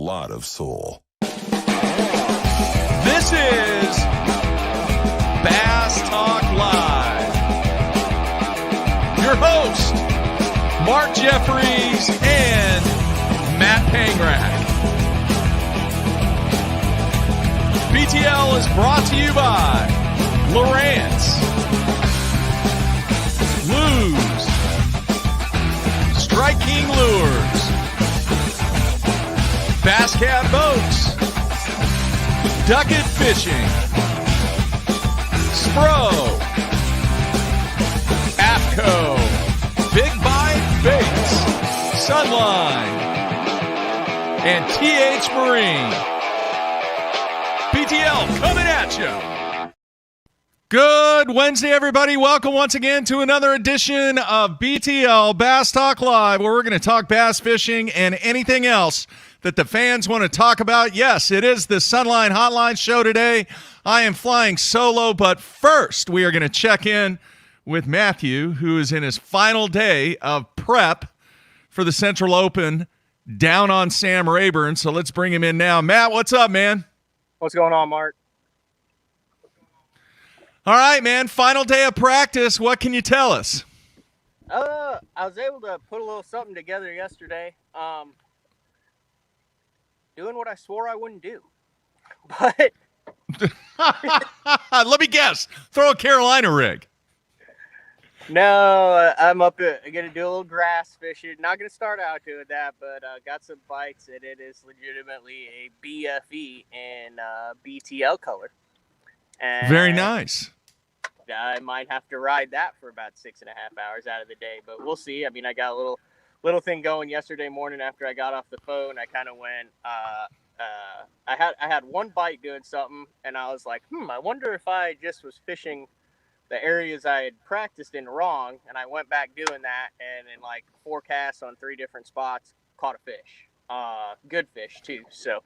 lot of soul. This is Bass Talk Live. Your host, Mark Jeffries and Matt Pangrack. BTL is brought to you by Lowrance, Lose, Strike King Lures, Bass Cat Boats, Ducket Fishing, Spro, AFCO, Big Bite Baits, Sunline, and TH Marine. BTL coming at you. Good Wednesday, everybody. Welcome once again to another edition of BTL Bass Talk Live, where we're going to talk bass fishing and anything else that the fans want to talk about. Yes, it is the Sunline Hotline Show today. I am flying solo, but first we are going to check in with Matthew, who is in his final day of prep for the Central Open down on Sam Rayburn. So let's bring him in now. Matt, what's up, man? What's going on, Mark? All right, man. Final day of practice. What can you tell us? I was able to put a little something together yesterday. Doing what I swore I wouldn't do. But let me guess. Throw a Carolina rig. No, I'm up going to do a little grass fishing. Not going to start out doing that, but got some bites, and it is legitimately a BFE in BTL color. And very nice. I might have to ride that for about 6.5 hours out of the day, but we'll see. I mean, I got a little thing going yesterday morning after I got off the phone. I kind of went, I had one bite doing something, and I was like, I wonder if I just was fishing the areas I had practiced in wrong, and I went back doing that, and in like 4 casts on 3 different spots, caught a fish. Good fish too. So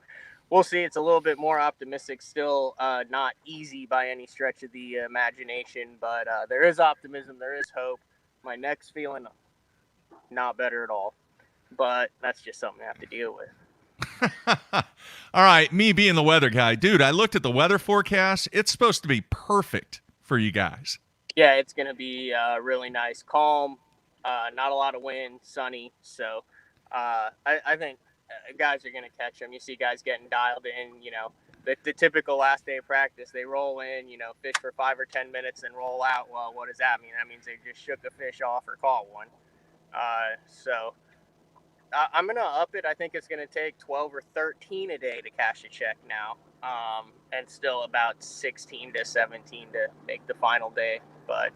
we'll see. It's a little bit more optimistic. Still not easy by any stretch of the imagination, but there is optimism. There is hope. My neck's feeling not better at all, but that's just something I have to deal with. All right, me being the weather guy, dude, I looked at the weather forecast. It's supposed to be perfect for you guys. Yeah, it's going to be really nice, calm, not a lot of wind, sunny. So I think guys are going to catch them. You see guys getting dialed in, the typical last day of practice. They roll in, fish for 5 or 10 minutes and roll out. Well, what does that mean? That means they just shook a fish off or caught one. So I'm going to up it. I think it's going to take 12 or 13 a day to cash a check now. And still about 16 to 17 to make the final day. But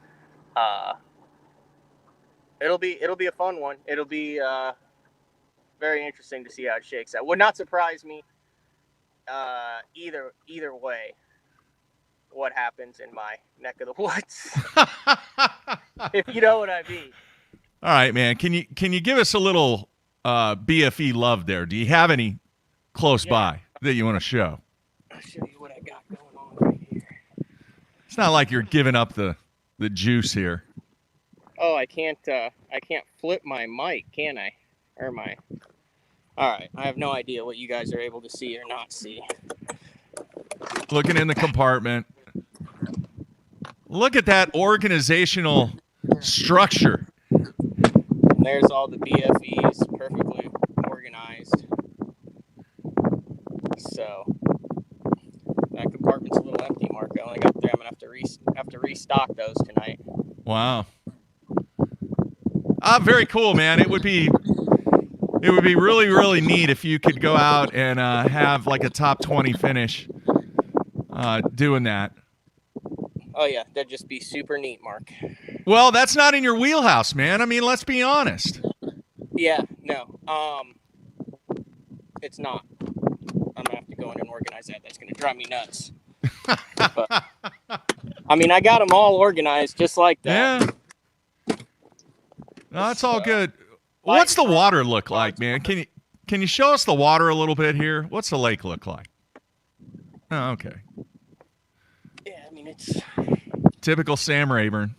it'll be a fun one. It'll be very interesting to see how it shakes out. Would not surprise me either way what happens in my neck of the woods. If you know what I mean. All right, man. Can you give us a little BFE love there? Do you have any close by that you want to show? I'll show you what I got going on right here. It's not like you're giving up the juice here. Oh, I can't flip my mic, can I? All right, I have no idea what you guys are able to see or not see. Looking in the compartment. Look at that organizational structure. And there's all the BFEs perfectly organized. So that compartment's a little empty, Mark. I only got 3. I'm gonna have to restock those tonight. Wow. Very cool, man. It would be really, really neat if you could go out and have like a top 20 finish doing that. Oh, yeah. That'd just be super neat, Mark. Well, that's not in your wheelhouse, man. I mean, let's be honest. Yeah, no. It's not. I'm going to have to go in and organize that. That's going to drive me nuts. But, I mean, I got them all organized just like that. Yeah. No, it's all good. What's the water look like, man? Can you show us the water a little bit here? What's the lake look like? Oh, okay. Yeah, I mean, it's typical Sam Rayburn.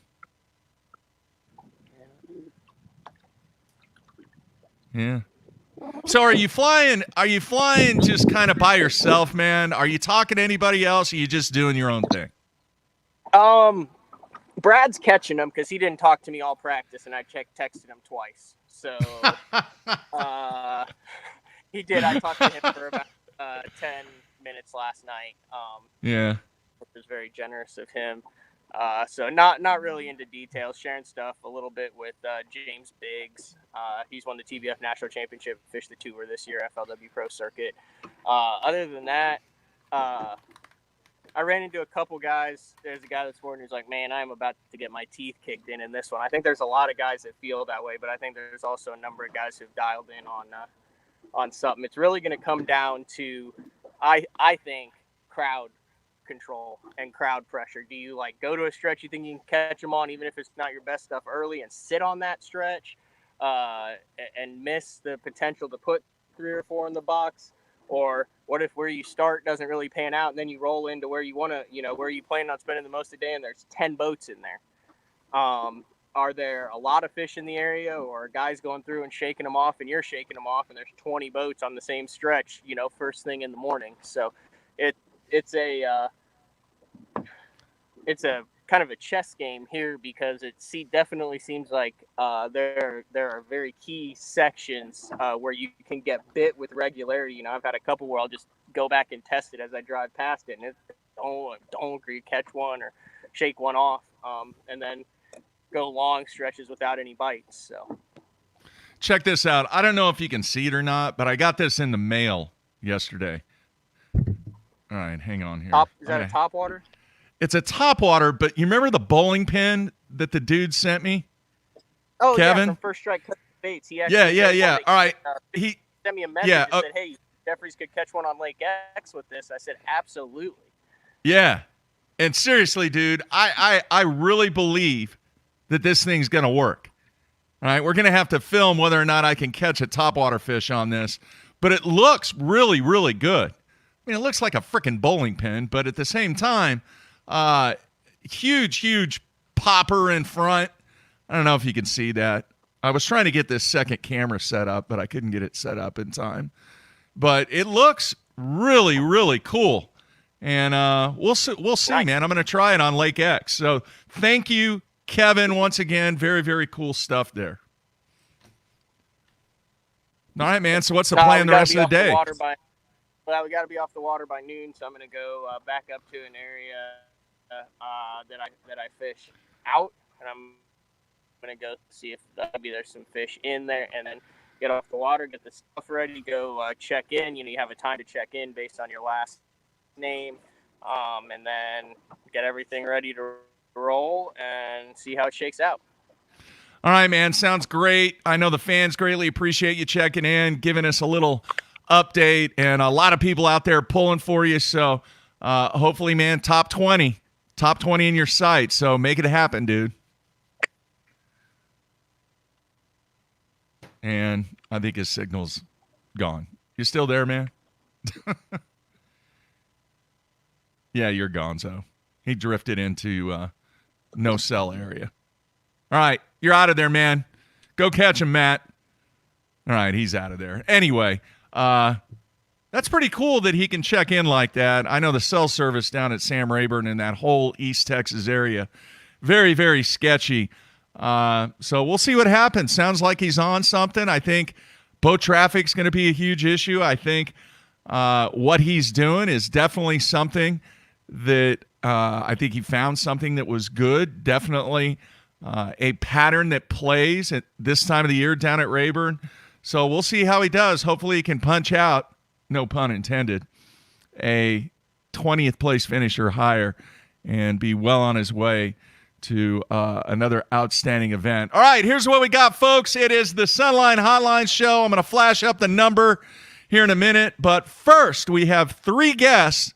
Yeah. So are you flying just kind of by yourself, man? Are you talking to anybody else, or are you just doing your own thing? Brad's catching them because he didn't talk to me all practice, and I texted him twice. So he did. I talked to him for about 10 minutes last night. Yeah. Which was very generous of him. So not really into details, sharing stuff a little bit with James Biggs. He's won the TBF National Championship, fished the tour this year, FLW Pro Circuit. Other than that, I ran into a couple guys. There's a guy this morning who's like, man, I'm about to get my teeth kicked in this one. I think there's a lot of guys that feel that way, but I think there's also a number of guys who've dialed in on something. It's really going to come down to, I think, crowd control and crowd pressure. Do you like go to a stretch you think you can catch them on, even if it's not your best stuff early, and sit on that stretch and miss the potential to put 3 or 4 in the box? Or what if where you start doesn't really pan out, and then you roll into where you want to, where you plan on spending the most of the day, and there's 10 boats in there? Are there a lot of fish in the area, or guys going through and shaking them off, and you're shaking them off, and there's 20 boats on the same stretch, first thing in the morning? So it's a kind of a chess game here, because it definitely seems like there are very key sections where you can get bit with regularity. I've had a couple where I'll just go back and test it as I drive past it, and don't agree, catch one or shake one off, and then go long stretches without any bites. So check this out. I don't know if you can see it or not, but I got this in the mail yesterday. All right, hang on here. Is that a topwater? It's a topwater, but you remember the bowling pin that the dude sent me? Oh, Kevin? Yeah, from First Strike Baits. He Yeah. All right. He sent me a message and said, hey, Jeffries could catch one on Lake X with this. I said, absolutely. Yeah. And seriously, dude, I really believe that this thing's going to work. All right, we're going to have to film whether or not I can catch a topwater fish on this, but it looks really, really good. I mean, it looks like a freaking bowling pin, but at the same time, huge popper in front. I don't know if you can see that. I was trying to get this second camera set up, but I couldn't get it set up in time. But it looks really, really cool. And we'll see, nice. Man. I'm going to try it on Lake X. So thank you, Kevin, once again. Very, very cool stuff there. All right, man. So what's the plan the rest of the day? We got to be off the water by noon, so I'm going to go back up to an area that I fish out, and I'm going to go see if maybe there's some fish in there, and then get off the water, get the stuff ready, go check in. You have a time to check in based on your last name, and then get everything ready to roll and see how it shakes out. All right, man. Sounds great. I know the fans greatly appreciate you checking in, giving us a little update, and a lot of people out there pulling for you. So hopefully, man, top 20 in your sight. So make it happen, dude. And I think his signal's gone. You still there, man? Yeah, you're gone. So he drifted into no cell area. All right, you're out of there, man. Go catch him, Matt. All right, he's out of there. Anyway, that's pretty cool that he can check in like that. I know the cell service down at Sam Rayburn in that whole East Texas area, very, very sketchy. So we'll see what happens. Sounds like he's on something. I think boat traffic's going to be a huge issue. I think what he's doing is definitely something that I think he found something that was good. Definitely a pattern that plays at this time of the year down at Rayburn. So we'll see how he does. Hopefully he can punch out, no pun intended, a 20th place finish or higher and be well on his way to another outstanding event. All right, here's what we got, folks. It is the Sunline Hotline Show. I'm going to flash up the number here in a minute. But first, we have 3 guests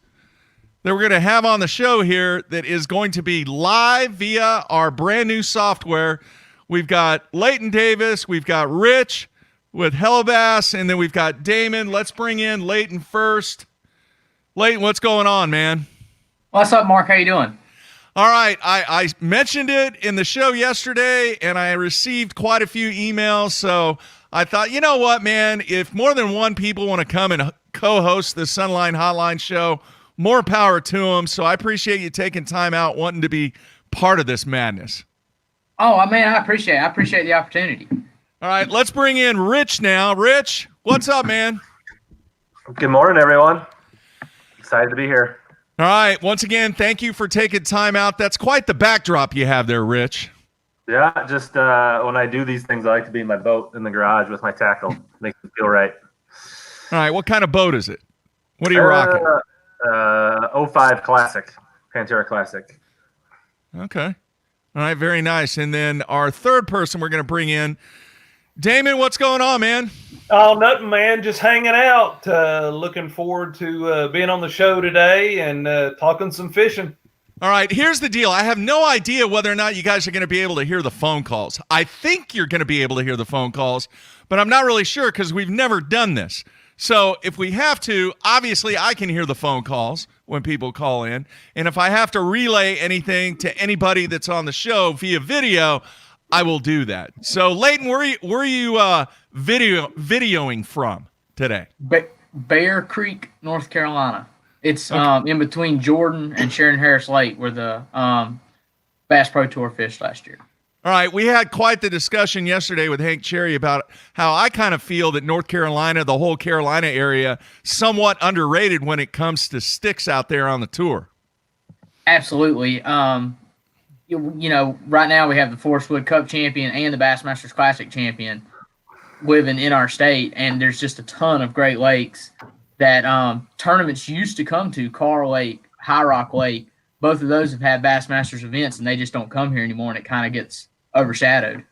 that we're going to have on the show here that is going to be live via our brand new software. We've got Leighton Davis, we've got Rich with Hellbass, and then we've got Damon. Let's bring in Leighton first. Leighton, what's going on, man? What's up, Mark? How you doing? All right, I mentioned it in the show yesterday, and I received quite a few emails, so I thought, you know what, man, if more than one people want to come and co-host the Sunline Hotline Show, more power to them. So I appreciate you taking time out wanting to be part of this madness. Oh, man, I appreciate the opportunity. All right, let's bring in Rich now. Rich, what's up, man? Good morning, everyone. Excited to be here. All right, once again, thank you for taking time out. That's quite the backdrop you have there, Rich. Yeah, just when I do these things, I like to be in my boat in the garage with my tackle. Makes me feel right. All right, what kind of boat is it? What are you rocking? 05 Classic, Pantera Classic. Okay. All right, very nice. And then our third person we're going to bring in, Damon, what's going on, man? Oh, nothing, man. Just hanging out. Looking forward to being on the show today and talking some fishing. All right, here's the deal. I have no idea whether or not you guys are going to be able to hear the phone calls. I think you're going to be able to hear the phone calls, but I'm not really sure because we've never done this. So if we have to, obviously I can hear the phone calls when people call in. And if I have to relay anything to anybody that's on the show via video, I will do that. So, Leighton, where are you videoing from today? Bear Creek, North Carolina. It's in between Jordan and Sharon Harris Lake, where the Bass Pro Tour fished last year. All right, we had quite the discussion yesterday with Hank Cherry about how I kind of feel that North Carolina, the whole Carolina area, somewhat underrated when it comes to sticks out there on the tour. Absolutely. You know, right now we have the Forest Wood Cup champion and the Bassmasters Classic champion living in our state, and there's just a ton of great lakes that tournaments used to come to. Carl Lake, High Rock Lake, both of those have had Bassmasters events, and they just don't come here anymore, and it kind of gets overshadowed.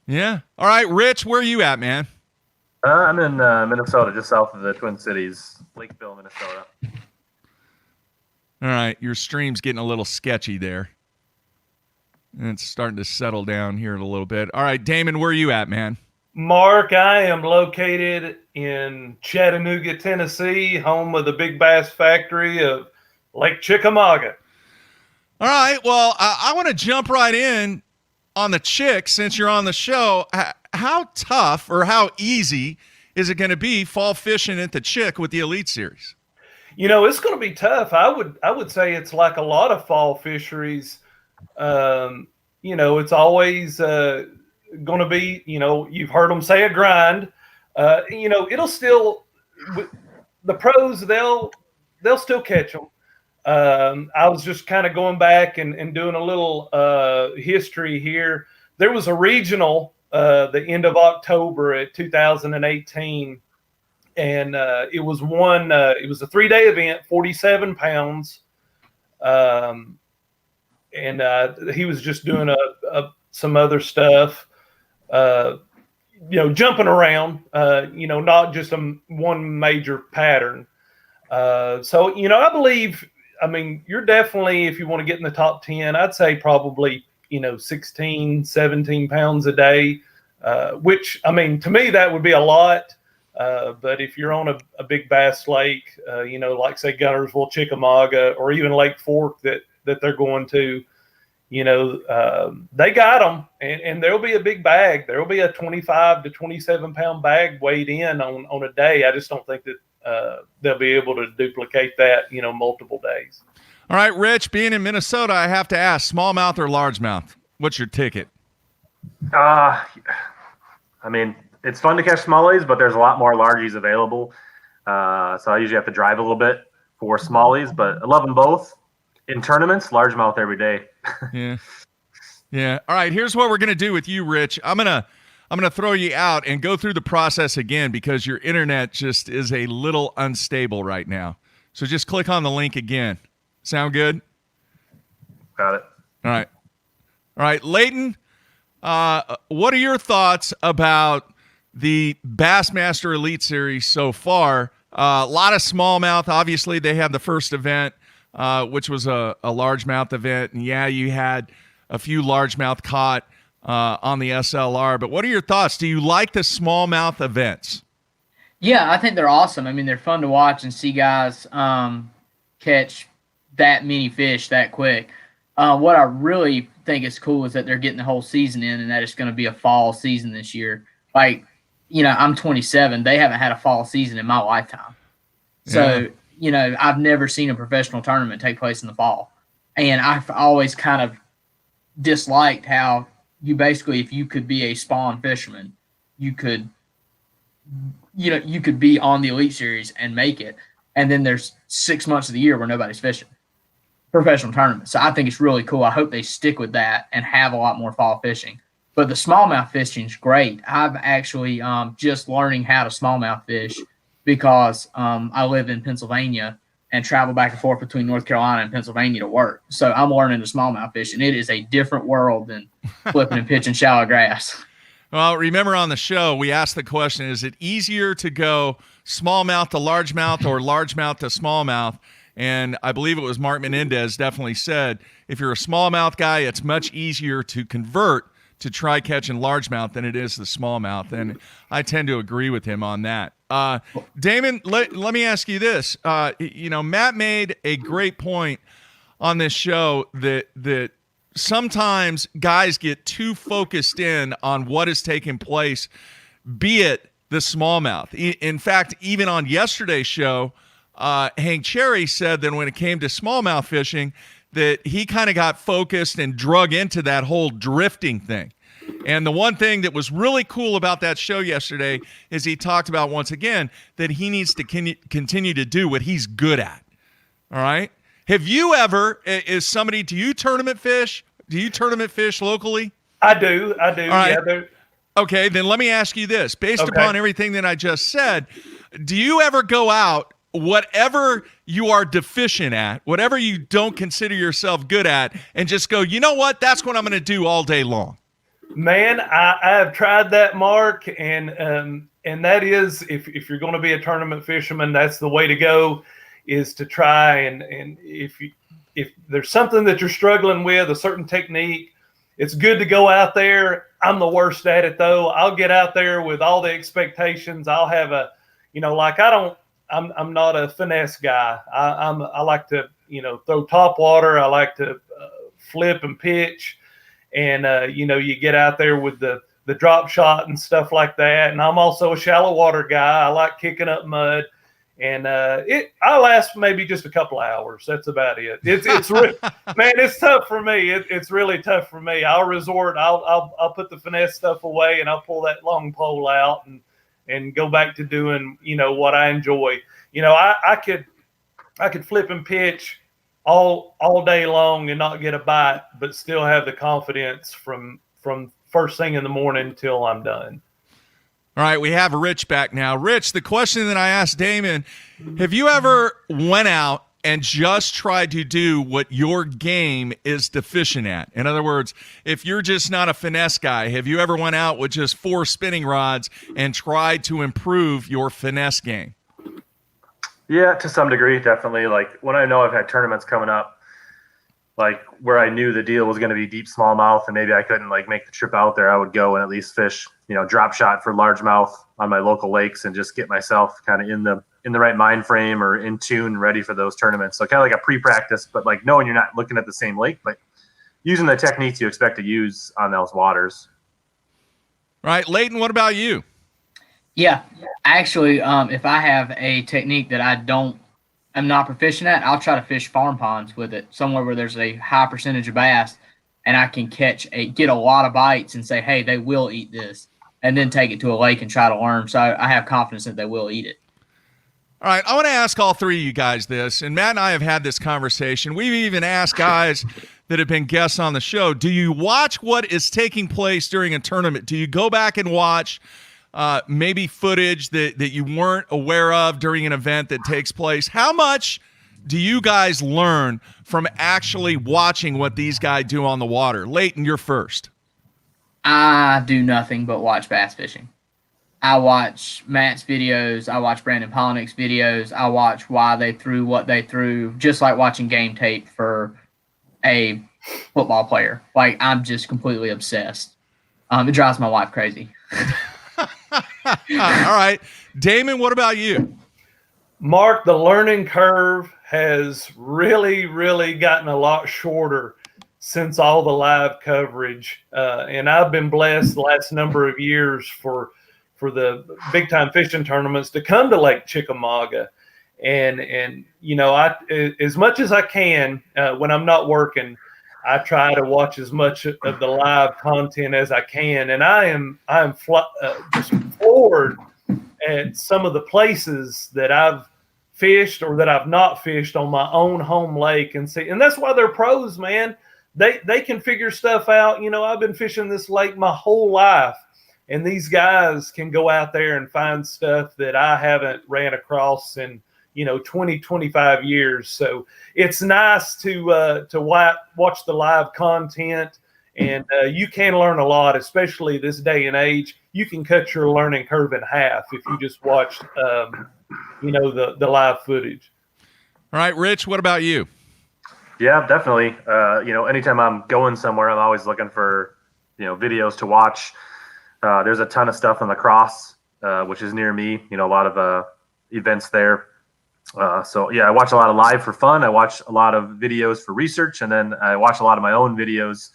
Yeah. All right, Rich, where are you at, man? I'm in Minnesota, just south of the Twin Cities, Lakeville, Minnesota. All right, your stream's getting a little sketchy there. And it's starting to settle down here a little bit. All right, Damon, where are you at, man? Mark, I am located in Chattanooga, Tennessee, home of the Big Bass Factory of Lake Chickamauga. All right, well, I want to jump right in on the Chick since you're on the show. How tough or how easy is it going to be fall fishing at the Chick with the Elite Series? You know, it's going to be tough. I would say it's like a lot of fall fisheries. You know, it's always going to be, you know, you've heard them say a grind. You know, it'll still, the pros, they'll still catch them. I was just kind of going back and doing a little history here. There was a regional the end of October at 2018. And it was one. It was a 3-day event, 47 pounds, and he was just doing some other stuff, you know, jumping around, you know, not just one major pattern. So, you know, I believe. I mean, you're definitely, if you want to get in the top 10, I'd say probably, you know, 16, 17 pounds a day, which, I mean, to me that would be a lot. But if you're on a big bass lake, you know, like say Guntersville, Chickamauga, or even Lake Fork that they're going to, you know, they got them, and there'll be a big bag. There'll be a 25 to 27 pound bag weighed in on a day. I just don't think that they'll be able to duplicate that, you know, multiple days. All right, Rich, being in Minnesota, I have to ask, smallmouth or largemouth? What's your ticket? I mean, it's fun to catch smallies, but there's a lot more largies available. So I usually have to drive a little bit for smallies, but I love them both. In tournaments, largemouth every day. Yeah. All right, here's what we're going to do with you, Rich. I'm going to throw you out and go through the process again because your internet just is a little unstable right now. So just click on the link again. Sound good? Got it. All right, Leighton, what are your thoughts about the Bassmaster Elite Series so far? A lot of smallmouth. Obviously, they have the first event, which was a largemouth event. And, yeah, you had a few largemouth caught on the SLR. But what are your thoughts? Do you like the smallmouth events? Yeah, I think they're awesome. I mean, they're fun to watch and see guys catch that many fish that quick. What I really think is cool is that they're getting the whole season in, and that it's going to be a fall season this year. Like, I'm 27. They haven't had a fall season in my lifetime. So, I've never seen a professional tournament take place in the fall. And I've always kind of disliked how you basically, if you could be a spawn fisherman, you could be on the Elite Series and make it. And then there's 6 months of the year where nobody's fishing professional tournaments. So I think it's really cool. I hope they stick with that and have a lot more fall fishing. But the smallmouth fishing is great. I've actually just learning how to smallmouth fish because I live in Pennsylvania and travel back and forth between North Carolina and Pennsylvania to work. So I'm learning to smallmouth fish, and it is a different world than flipping and pitching shallow grass. Well, remember on the show, we asked the question, is it easier to go smallmouth to largemouth or largemouth to smallmouth? And I believe it was Mark Menendez definitely said, if you're a smallmouth guy, it's much easier to convert to try catching largemouth than it is the smallmouth. And I tend to agree with him on that. Damon, let me ask you this. Matt made a great point on this show that sometimes guys get too focused in on what is taking place, be it the smallmouth. In fact, even on yesterday's show, Hank Cherry said that when it came to smallmouth fishing, that he kind of got focused and drug into that whole drifting thing. And the one thing that was really cool about that show yesterday is he talked about, once again, that he needs to continue to do what he's good at. All right? Have you ever, do you tournament fish? Do you tournament fish locally? I do. All right. Yeah. Okay, then let me ask you this. Based upon everything that I just said, do you ever go out, whatever you are deficient at, whatever you don't consider yourself good at, and just go, you know what, that's what I'm going to do all day long? Man, I have tried that, Mark, and that is, if you're going to be a tournament fisherman, that's the way to go, is to try and if there's something that you're struggling with, a certain technique, it's good to go out there. I'm the worst at it, though. I'll get out there with all the expectations. I'll have I'm not a finesse guy. I like to, throw top water. I like to flip and pitch. And, you get out there with the drop shot and stuff like that. And I'm also a shallow water guy. I like kicking up mud. And I last maybe just a couple of hours. That's about it. It's man, it's tough for me. It's really tough for me. I'll put the finesse stuff away and I'll pull that long pole out and go back to doing, what I enjoy. I could flip and pitch all day long and not get a bite, but still have the confidence from first thing in the morning till I'm done. All right, we have Rich back now. Rich, the question that I asked Damon, have you ever went out and just tried to do what your game is deficient at? In other words, if you're just not a finesse guy, have you ever went out with just 4 spinning rods and tried to improve your finesse game? Yeah, to some degree, definitely. Like when I know I've had tournaments coming up, like where I knew the deal was going to be deep smallmouth and maybe I couldn't make the trip out there, I would go and at least fish, drop shot for largemouth on my local lakes and just get myself kind of in the right mind frame or in tune, ready for those tournaments. So kind of like a pre-practice, but knowing you're not looking at the same lake, but using the techniques you expect to use on those waters. All right, Leighton, what about you? Yeah, actually, if I have a technique that I'm not proficient at, I'll try to fish farm ponds with it, somewhere where there's a high percentage of bass, and I can get a lot of bites and say, hey, they will eat this, and then take it to a lake and try to learn. So I have confidence that they will eat it. All right, I want to ask all three of you guys this, and Matt and I have had this conversation. We've even asked guys that have been guests on the show, do you watch what is taking place during a tournament? Do you go back and watch maybe footage that you weren't aware of during an event that takes place? How much do you guys learn from actually watching what these guys do on the water? Leighton, you're first. I do nothing but watch bass fishing. I watch Matt's videos. I watch Brandon Polnick's videos. I watch why they threw what they threw, just like watching game tape for a football player. I'm just completely obsessed. It drives my wife crazy. All right. Damon, what about you? Mark, the learning curve has really, really gotten a lot shorter since all the live coverage. And I've been blessed the last number of years for for the big time fishing tournaments to come to Lake Chickamauga. And you know, as much as I can when I'm not working, I try to watch as much of the live content as I can. And I am just floored at some of the places that I've fished or that I've not fished on my own home lake and see. And that's why they're pros, man. They can figure stuff out. You know, I've been fishing this lake my whole life, and these guys can go out there and find stuff that I haven't ran across in, you know, 20, 25 years. So it's nice to watch the live content, and you can learn a lot, especially this day and age. You can cut your learning curve in half if you just watch, you know, the live footage. All right, Rich, what about you? Yeah, definitely. You know, anytime I'm going somewhere, I'm always looking for, you know, videos to watch. There's a ton of stuff on La Crosse, which is near me. You know, a lot of events there. So yeah, I watch a lot of live for fun. I watch a lot of videos for research, and then I watch a lot of my own videos,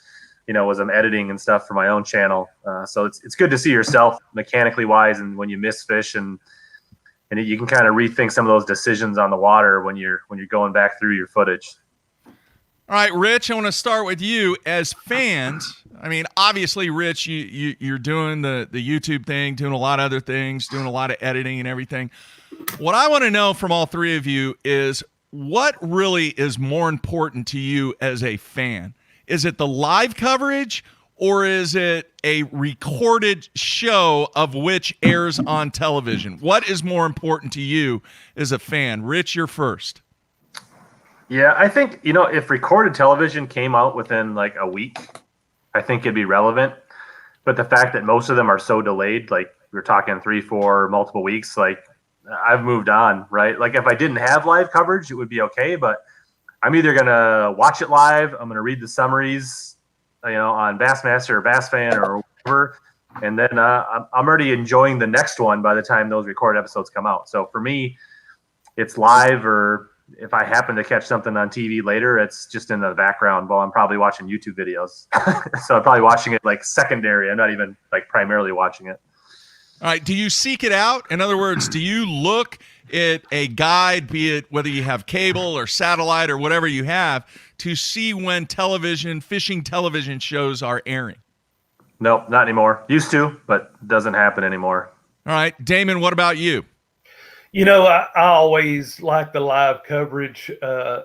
you know, as I'm editing and stuff for my own channel. So it's good to see yourself mechanically wise, and when you miss fish, and you can kind of rethink some of those decisions on the water when you're going back through your footage. All right, Rich, I want to start with you. As fans, I mean, obviously, Rich, you're doing the YouTube thing, doing a lot of other things, doing a lot of editing and everything. What I want to know from all three of you is what really is more important to you as a fan? Is it the live coverage, or is it a recorded show of which airs on television? What is more important to you as a fan? Rich, you're first. Yeah, I think, you know, if recorded television came out within like a week, I think it'd be relevant. But the fact that most of them are so delayed, like we're talking 3, 4, multiple weeks, like I've moved on, right? Like if I didn't have live coverage, it would be okay. But I'm either going to watch it live, I'm going to read the summaries, you know, on Bassmaster or Bass Fan or whatever. And then I'm already enjoying the next one by the time those recorded episodes come out. So for me, it's live, or if I happen to catch something on TV later, it's just in the background while I'm probably watching YouTube videos. So I'm probably watching it like secondary. I'm not even like primarily watching it. All right. Do you seek it out? In other words, do you look at a guide, be it whether you have cable or satellite or whatever you have, to see when fishing television shows are airing? Nope, not anymore. Used to, but doesn't happen anymore. All right. Damon, what about you? You know, I always like the live coverage. I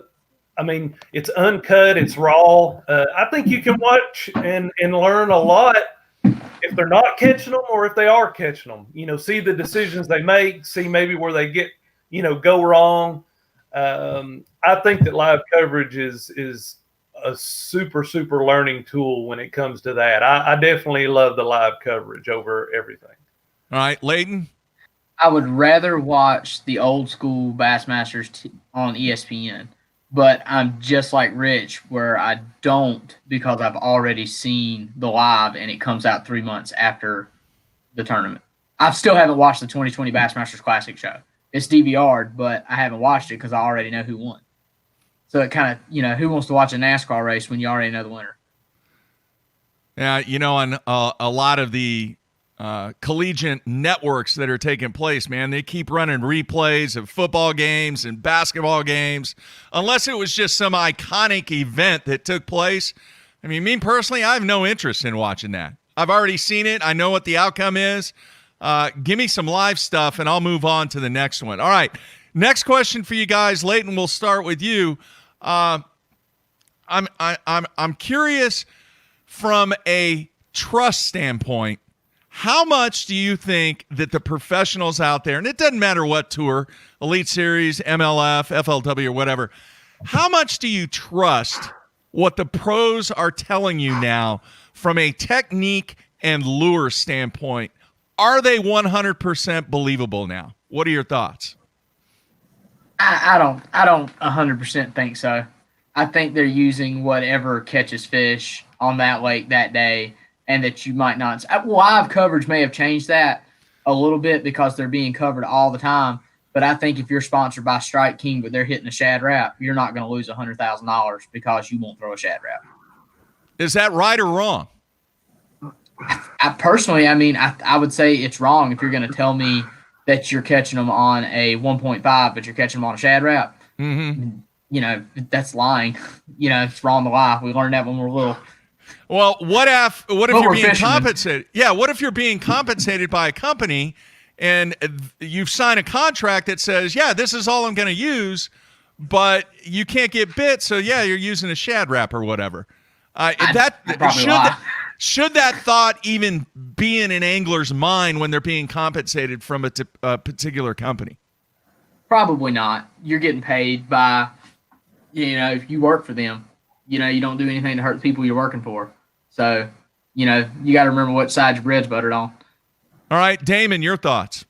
mean, it's uncut, it's raw. I think you can watch and learn a lot if they're not catching them, or if they are catching them. You know, see the decisions they make, see maybe where they get, you know, go wrong. I think that live coverage is a super, super learning tool when it comes to that. I definitely love the live coverage over everything. All right, Leighton? I would rather watch the old school Bassmasters on ESPN, but I'm just like Rich, where I don't, because I've already seen the live and it comes out 3 months after the tournament. I still haven't watched the 2020 Bassmasters Classic show. It's DVR'd, but I haven't watched it because I already know who won. So it kind of, you know, who wants to watch a NASCAR race when you already know the winner? Yeah, you know, on a lot of the collegiate networks that are taking place, man, they keep running replays of football games and basketball games, unless it was just some iconic event that took place. I mean, me personally, I have no interest in watching that. I've already seen it. I know what the outcome is. Give me some live stuff, and I'll move on to the next one. All right, next question for you guys. Leighton, we'll start with you. I'm curious from a trust standpoint. How much do you think that the professionals out there, and it doesn't matter what tour, Elite Series, MLF, FLW, or whatever, how much do you trust what the pros are telling you now from a technique and lure standpoint? Are they 100% believable now? What are your thoughts? I don't 100% think so. I think they're using whatever catches fish on that lake that day, and that you might not. Live coverage may have changed that a little bit because they're being covered all the time. But I think if you're sponsored by Strike King, but they're hitting a shad wrap, you're not going to lose $100,000 because you won't throw a shad wrap. Is that right or wrong? personally, I mean, I would say it's wrong if you're going to tell me that you're catching them on a 1.5, but you're catching them on a shad wrap. Mm-hmm. You know, that's lying. You know, it's wrong to lie. We learned that when we were little. Well, what if you're being fishermen. compensated? Yeah, what if you're being compensated by a company and you've signed a contract that says, yeah, this is all I'm going to use, but you can't get bit, so yeah, you're using a shad wrap or whatever. Should that thought even be in an angler's mind when they're being compensated from a particular company? Probably not. You're getting paid by, you know, if you work for them. You know, you don't do anything to hurt the people you're working for. So, you know, you got to remember what side your bread's buttered on. All right, Damon, your thoughts.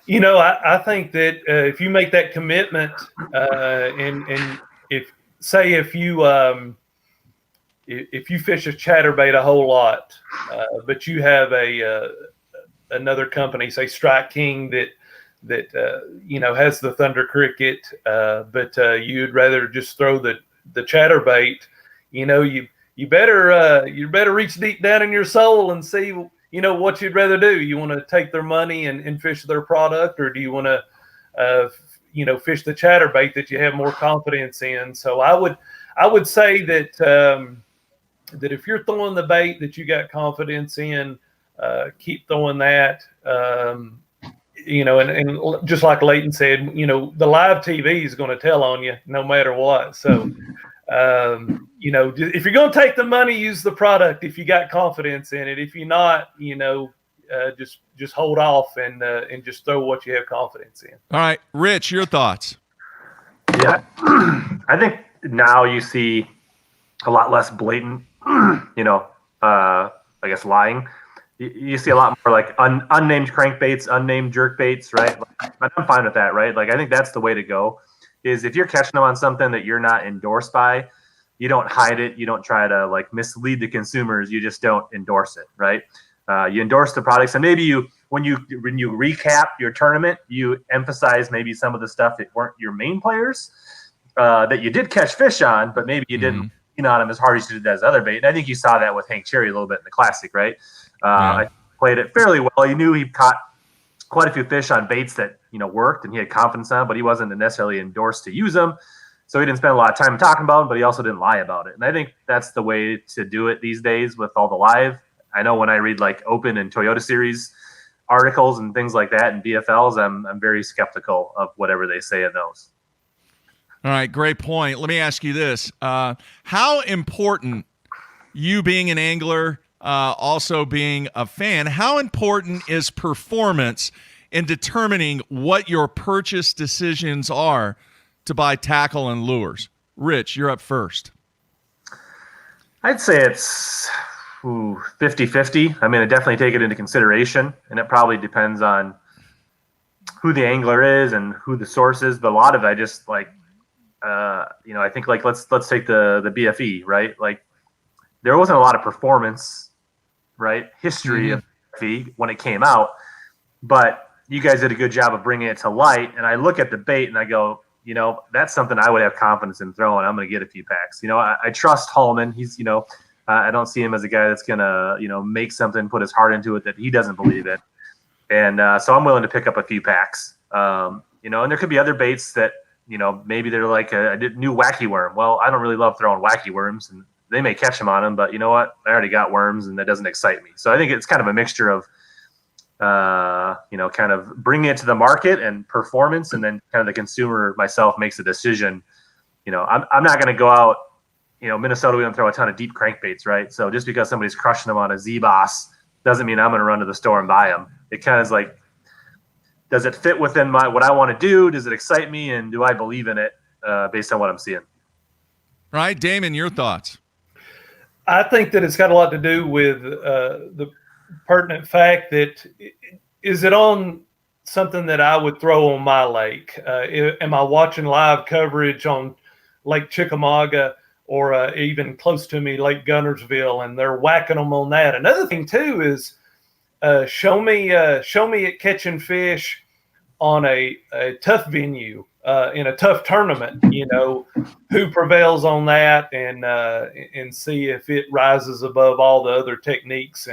You know, I think that if you make that commitment, and if you fish a chatterbait a whole lot, but you have another company, say Strike King, that you know, has the Thunder Cricket, but you'd rather just throw the chatterbait, you know, you better reach deep down in your soul and see, you know, what you'd rather do. You want to take their money and fish their product, or do you want to you know, fish the chatterbait that you have more confidence in? So I would say that that if you're throwing the bait that you got confidence in, keep throwing that. You know, and just like Leighton said, you know, the live TV is going to tell on you no matter what. So, you know, if you're going to take the money, use the product if you got confidence in it. If you're not, you know, just hold off and just throw what you have confidence in. All right, Rich, your thoughts. Yeah, I think now you see a lot less blatant, you know, I guess lying. You see a lot more like unnamed crankbaits, unnamed jerkbaits, right? Like, I'm fine with that, right? Like, I think that's the way to go. Is if you're catching them on something that you're not endorsed by, you don't hide it. You don't try to like mislead the consumers. You just don't endorse it, right? You endorse the products, and maybe when you recap your tournament, you emphasize maybe some of the stuff that weren't your main players that you did catch fish on, but maybe you didn't on them as hard as you did as other bait. And I think you saw that with Hank Cherry a little bit in the Classic, right? I played it fairly well. He knew he caught quite a few fish on baits that, you know, worked, and he had confidence on, but he wasn't necessarily endorsed to use them. So he didn't spend a lot of time talking about them, but he also didn't lie about it. And I think that's the way to do it these days with all the live. I know when I read like Open and Toyota Series articles and things like that and BFLs, I'm very skeptical of whatever they say in those. All right, great point. Let me ask you this. How important, you being an angler, also being a fan, how important is performance in determining what your purchase decisions are to buy tackle and lures? Rich, you're up first. I'd say it's 50-50. I mean, I definitely take it into consideration, and it probably depends on who the angler is and who the source is. But a lot of it, I just like, you know, I think like let's take the BFE, right? Like, there wasn't a lot of performance, right, history of BFE when it came out, but you guys did a good job of bringing it to light. And I look at the bait and I go, you know, that's something I would have confidence in throwing. I'm going to get a few packs. You know, I trust Holman. He's, you know, I don't see him as a guy that's going to, you know, make something, put his heart into it that he doesn't believe in. And so I'm willing to pick up a few packs. You know, and there could be other baits that, you know, maybe they're like a new wacky worm. Well, I don't really love throwing wacky worms, and they may catch them on them, but you know what? I already got worms, and that doesn't excite me. So I think it's kind of a mixture of, you know, kind of bringing it to the market and performance, and then kind of the consumer myself makes a decision. You know, I'm not going to go out, you know, Minnesota, we don't throw a ton of deep crankbaits, right? So just because somebody's crushing them on a Z-Boss doesn't mean I'm going to run to the store and buy them. It kind of is like, does it fit within what I want to do? Does it excite me? And do I believe in it based on what I'm seeing? Right. Damon, your thoughts? I think that it's got a lot to do with the pertinent fact that is it on something that I would throw on my lake? Am I watching live coverage on Lake Chickamauga or even close to me, Lake Gunnersville, and they're whacking them on that? Another thing too is show me it catching fish on a tough venue in a tough tournament. You know, who prevails on that, and see if it rises above all the other techniques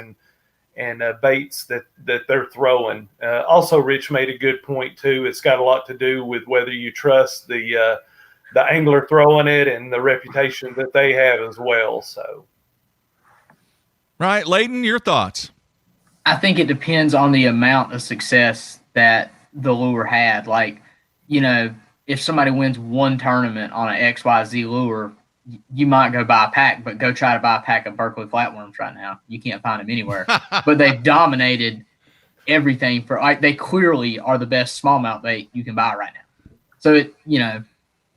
baits that they're throwing. Also, Rich made a good point too. It's got a lot to do with whether you trust the angler throwing it and the reputation that they have as well. So, right, Layton, your thoughts? I think it depends on the amount of success that the lure had. Like, you know, if somebody wins one tournament on an XYZ lure, you might go buy a pack, but go try to buy a pack of Berkeley flatworms right now. You can't find them anywhere. But they've dominated everything for, like, they clearly are the best smallmouth bait you can buy right now. So it, you know,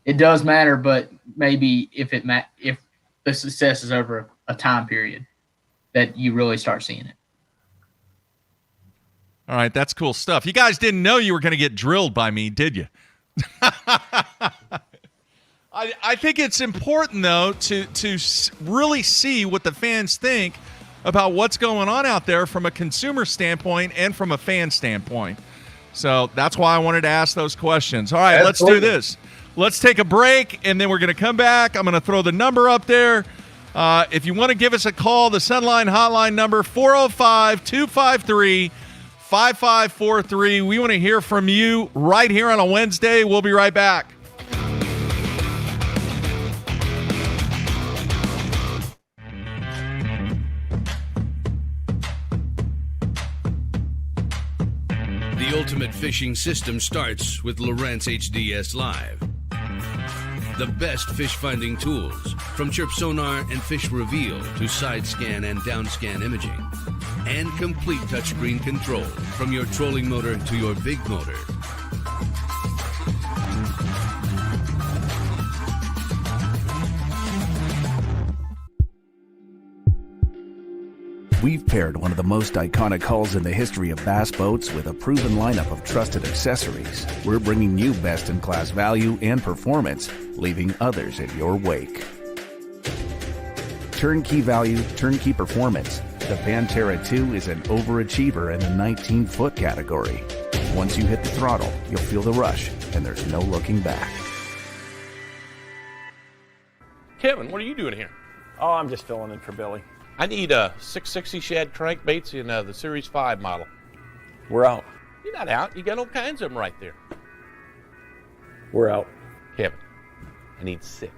it does matter, but maybe if the success is over a time period that you really start seeing it. All right, that's cool stuff. You guys didn't know you were going to get drilled by me, did you? I think it's important, though, to really see what the fans think about what's going on out there from a consumer standpoint and from a fan standpoint. So that's why I wanted to ask those questions. All right, Let's do this. Let's take a break, and then we're going to come back. I'm going to throw the number up there. If you want to give us a call, the Sunline Hotline number, 405-253-5543. We want to hear from you right here on a Wednesday. We'll be right back. The ultimate fishing system starts with Lowrance HDS Live. The best fish finding tools, from chirp sonar and fish reveal to side scan and down scan imaging, and complete touchscreen control from your trolling motor to your big motor. We've paired one of the most iconic hulls in the history of bass boats with a proven lineup of trusted accessories. We're bringing you best-in-class value and performance, leaving others in your wake. Turnkey value, turnkey performance. The Pantera 2 is an overachiever in the 19-foot category. Once you hit the throttle, you'll feel the rush, and there's no looking back. Kevin, what are you doing here? Oh, I'm just filling in for Billy. I need a 660 shad crankbaits in the Series 5 model. We're out. You're not out. You got all kinds of them right there. We're out. Kevin, I need 6.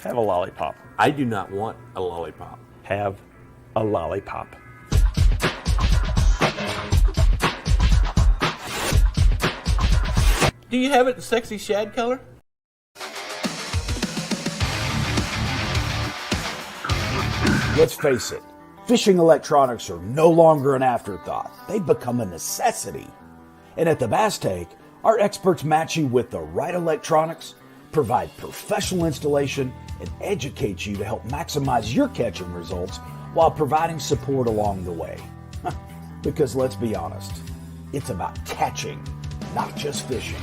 Have a lollipop. I do not want a lollipop. Have a lollipop. Do you have it in sexy shad color? Let's face it, fishing electronics are no longer an afterthought. They've become a necessity. And at the Bass Tank, our experts match you with the right electronics, provide professional installation, and educate you to help maximize your catching results while providing support along the way. Because let's be honest, it's about catching, not just fishing.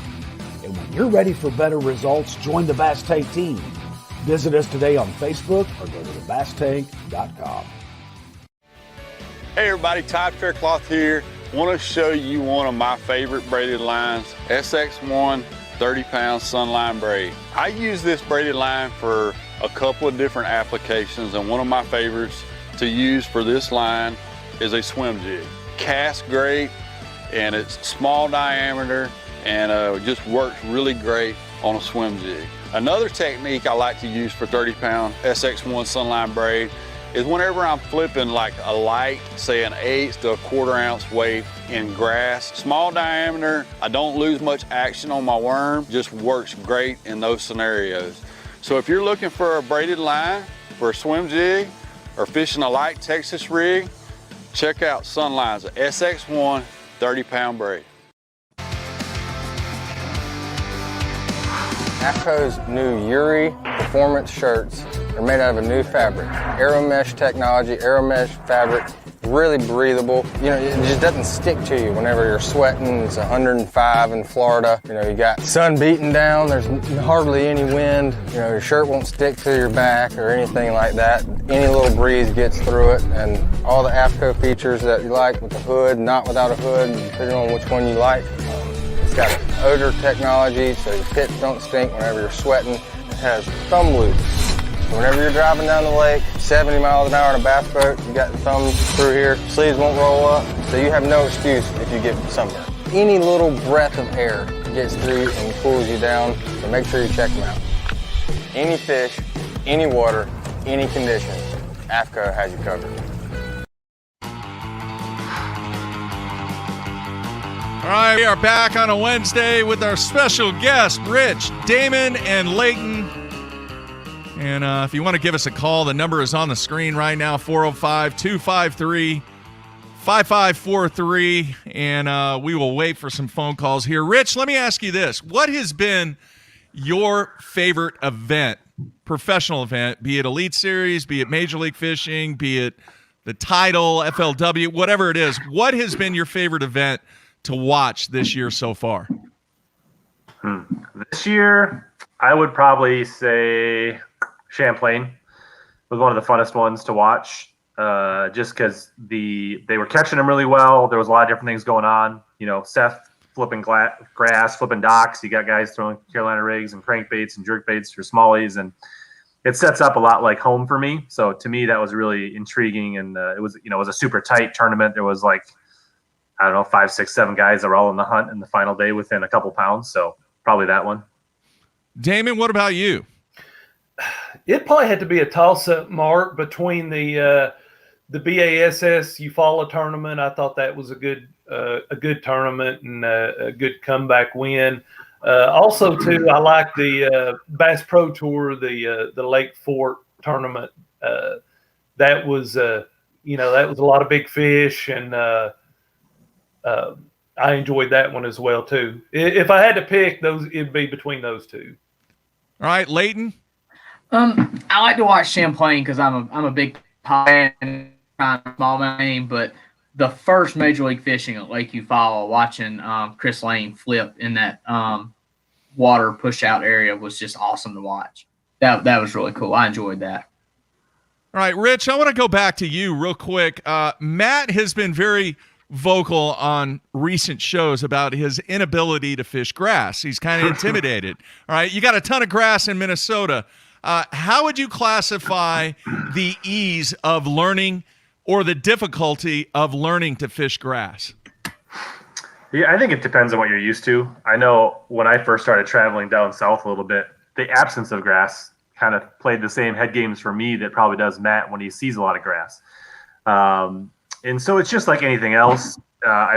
And when you're ready for better results, join the Bass Tank team. Visit us today on Facebook or go to thebasstank.com. Hey everybody, Tide Faircloth here. Want to show you one of my favorite braided lines, SX1 30-pound Sunline braid. I use this braided line for a couple of different applications, and one of my favorites to use for this line is a swim jig. Casts great, and it's small diameter, and just works really great on a swim jig. Another technique I like to use for 30-pound SX1 Sunline braid is whenever I'm flipping like a light, say an 1/8 to a 1/4 ounce weight in grass, small diameter, I don't lose much action on my worm, just works great in those scenarios. So if you're looking for a braided line for a swim jig or fishing a light Texas rig, check out Sunline's SX1 30-pound braid. AFCO's new Yuri performance shirts are made out of a new fabric. Aeromesh technology, Aeromesh fabric, really breathable. You know, it just doesn't stick to you whenever you're sweating. It's 105 in Florida. You know, you got sun beating down, there's hardly any wind. You know, your shirt won't stick to your back or anything like that. Any little breeze gets through it, and all the AFCO features that you like with the hood, not without a hood, depending on which one you like. It's got odor technology, so your pits don't stink whenever you're sweating. It has thumb loops Whenever you're driving down the lake, 70 miles an hour on a bass boat, you got the thumb through here, sleeves won't roll up, so you have no excuse if you get sunburned. Any little breath of air gets through and cools you down, so make sure you check them out. Any fish, any water, any condition, AFCO has you covered. All right, we are back on a Wednesday with our special guests, Rich, Damon, and Leighton. And if you want to give us a call, the number is on the screen right now, 405-253-5543. And we will wait for some phone calls here. Rich, let me ask you this. What has been your favorite event, professional event, be it Elite Series, be it Major League Fishing, be it the title, FLW, whatever it is? What has been your favorite event to watch this year so far? This year, I would probably say Champlain was one of the funnest ones to watch, just because they were catching them really well. There was a lot of different things going on. You know, Seth flipping grass, flipping docks. You got guys throwing Carolina rigs and crankbaits and jerkbaits for smallies, and it sets up a lot like home for me. So to me, that was really intriguing, and it was a super tight tournament. There was like, I don't know, 5, 6, 7 guys that were all in the hunt in the final day within a couple pounds. So probably that one. Damon, what about you? It probably had to be a toss-up, Mark, between the BASS Eufaula tournament. I thought that was a good tournament and a good comeback win. Also, too, I like the Bass Pro Tour, the Lake Fort tournament. That was that was a lot of big fish, and I enjoyed that one as well too. If I had to pick those, it'd be between those two. All right, Leighton. I like to watch Champlain because I'm a big fan, kind of small name, but the first Major League Fishing at Lake Eufaula, watching Chris Lane flip in that water push out area was just awesome to watch. That was really cool. I enjoyed that. All right, Rich, I want to go back to you real quick. Matt has been very vocal on recent shows about his inability to fish grass. He's kind of intimidated. All right, you got a ton of grass in Minnesota. How would you classify the ease of learning or the difficulty of learning to fish grass? Yeah, I think it depends on what you're used to. I know when I first started traveling down south a little bit, the absence of grass kind of played the same head games for me that probably does Matt when he sees a lot of grass. And so it's just like anything else. I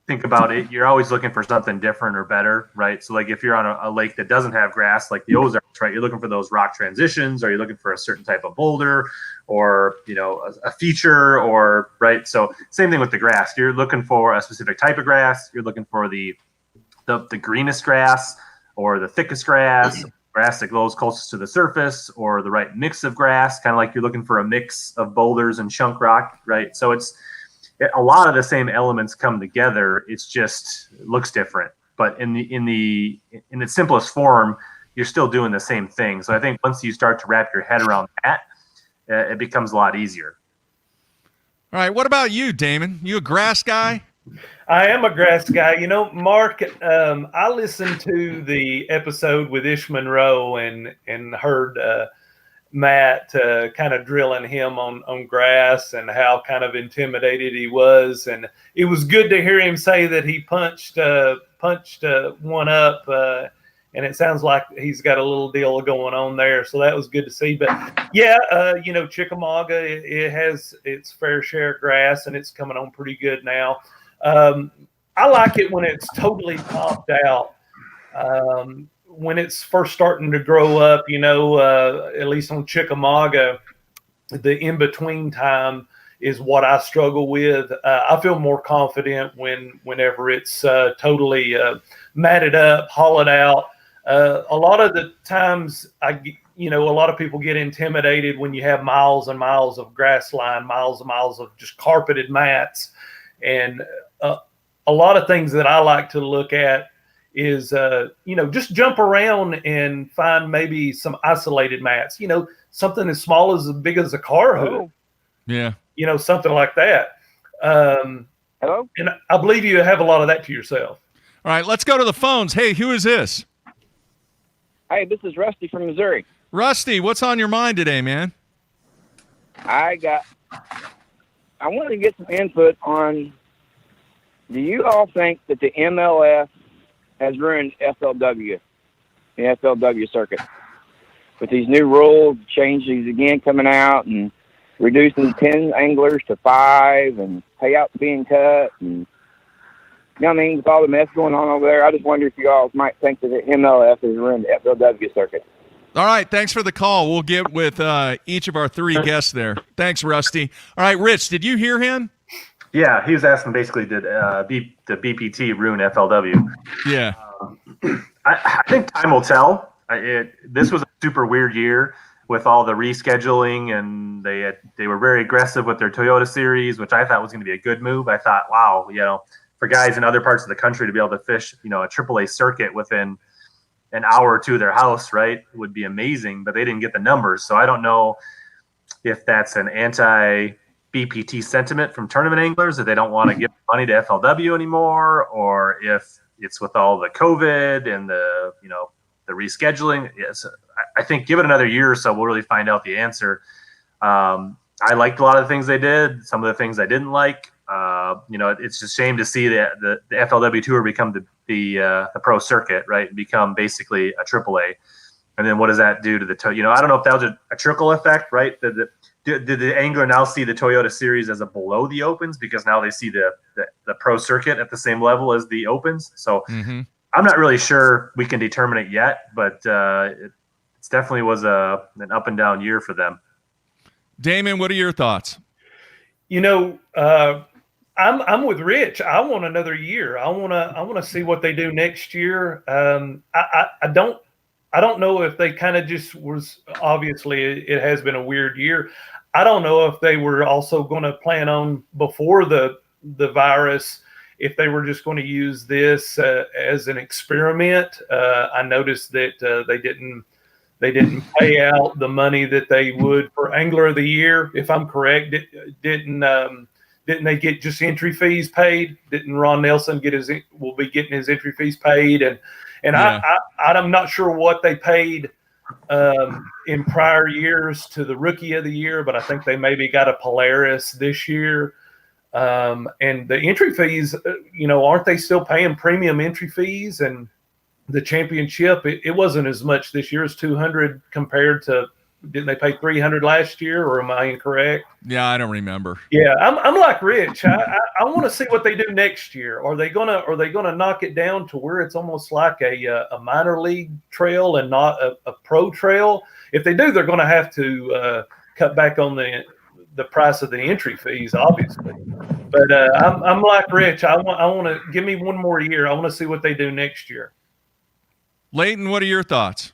think about it, you're always looking for something different or better, right? So like if you're on a lake that doesn't have grass, like the Ozarks, right, you're looking for those rock transitions, or you're looking for a certain type of boulder, or a feature, or right. So same thing with the grass. You're looking for a specific type of grass. You're looking for the greenest grass, or the thickest grass that glows closest to the surface, or the right mix of grass, kind of like you're looking for a mix of boulders and chunk rock, right? So it's a lot of the same elements come together. It looks different, but in its simplest form, you're still doing the same thing. So I think once you start to wrap your head around that, it becomes a lot easier. All right, what about you, Damon? You a grass guy? I am a grass guy. Mark, I listened to the episode with Ish Monroe and heard Matt kind of drilling him on grass and how kind of intimidated he was. And it was good to hear him say that he punched one up, and it sounds like he's got a little deal going on there. So that was good to see. But yeah, Chickamauga, it has its fair share of grass, and it's coming on pretty good now. I like it when it's totally topped out. When it's first starting to grow up, at least on Chickamauga, the in-between time is what I struggle with. I feel more confident whenever it's totally matted up, hollowed out. A lot of the times, a lot of people get intimidated when you have miles and miles of grass line, miles and miles of just carpeted mats. And a lot of things that I like to look at is, just jump around and find maybe some isolated mats, something as small as big as a car hood. Yeah. Something like that. Hello? And I believe you have a lot of that to yourself. All right, let's go to the phones. Hey, who is this? Hey, this is Rusty from Missouri. Rusty, what's on your mind today, man? I wanted to get some input on, do you all think that the MLS has ruined FLW, the FLW circuit? With these new rules, changes again coming out and reducing 10 anglers to 5 and payouts being cut and, you know what I mean, with all the mess going on over there, I just wonder if you all might think that the MLS has ruined the FLW circuit. All right, thanks for the call. We'll get with each of our 3 guests there. Thanks, Rusty. All right, Rich, did you hear him? Yeah, he was asking basically, did the BPT ruin FLW? Yeah. I think time will tell. This was a super weird year with all the rescheduling, and they were very aggressive with their Toyota series, which I thought was going to be a good move. I thought, wow, for guys in other parts of the country to be able to fish, a AAA circuit within an hour or two of their house, right, would be amazing. But they didn't get the numbers, so I don't know if that's an anti-BPT sentiment from tournament anglers that they don't want to give money to FLW anymore, or if it's with all the COVID and the rescheduling. Yes, I think give it another year or so, we'll really find out the answer. I liked a lot of the things they did. Some of the things I didn't like. It's a shame to see the FLW Tour become the pro circuit, right? And become basically a AAA. And then what does that do to the I don't know if that was a trickle effect, right? Did the angler now see the Toyota series as a below the Opens because now they see the pro circuit at the same level as the Opens? So I'm not really sure we can determine it yet, but it definitely was an up and down year for them. Damon, what are your thoughts? I'm with Rich. I want another year. I want to see what they do next year. I don't know if they kind of just was, obviously it has been a weird year. I don't know if they were also going to plan on before the virus, if they were just going to use this as an experiment. I noticed that they didn't pay out the money that they would for Angler of the Year. If I'm correct, didn't they get just entry fees paid? Didn't Ron Nelson will be getting his entry fees paid? And yeah. I'm not sure what they paid in prior years to the Rookie of the Year, but I think they maybe got a Polaris this year. And the entry fees, aren't they still paying premium entry fees? And the championship, it wasn't as much this year as $200 compared to, didn't they pay $300 last year, or am I incorrect? Yeah, I don't remember. Yeah, I'm like Rich. I want to see what they do next year. Are they gonna knock it down to where it's almost like a minor league trail and not a pro trail? If they do, they're going to have to cut back on the price of the entry fees, obviously. But I'm like Rich. I want to give me one more year. I want to see what they do next year. Leighton, what are your thoughts?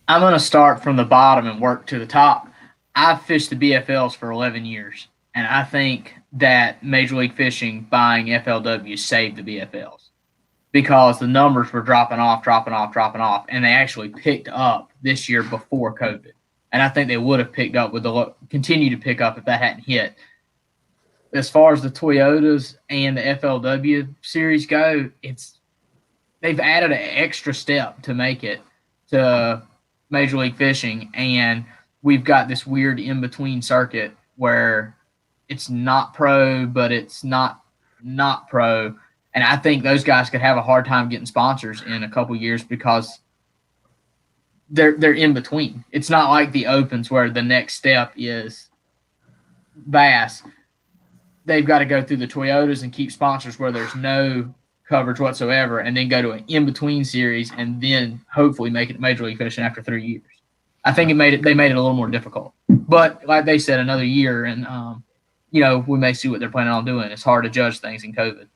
I'm going to start from the bottom and work to the top. I've fished the BFLs for 11 years, and I think that Major League Fishing buying FLW saved the BFLs because the numbers were dropping off, and they actually picked up this year before COVID. And I think they would have picked up continue to pick up if that hadn't hit. As far as the Toyotas and the FLW series go, they've added an extra step to make it to Major League Fishing, and we've got this weird in-between circuit where it's not pro, but it's not pro. And I think those guys could have a hard time getting sponsors in a couple years because they're in between. It's not like the Opens where the next step is Bass. They've got to go through the Toyotas and keep sponsors where there's no coverage whatsoever, and then go to an in-between series, and then hopefully make it Major League Fishing after 3 years. I think they made it a little more difficult. But like they said, another year, and we may see what they're planning on doing. It's hard to judge things in COVID.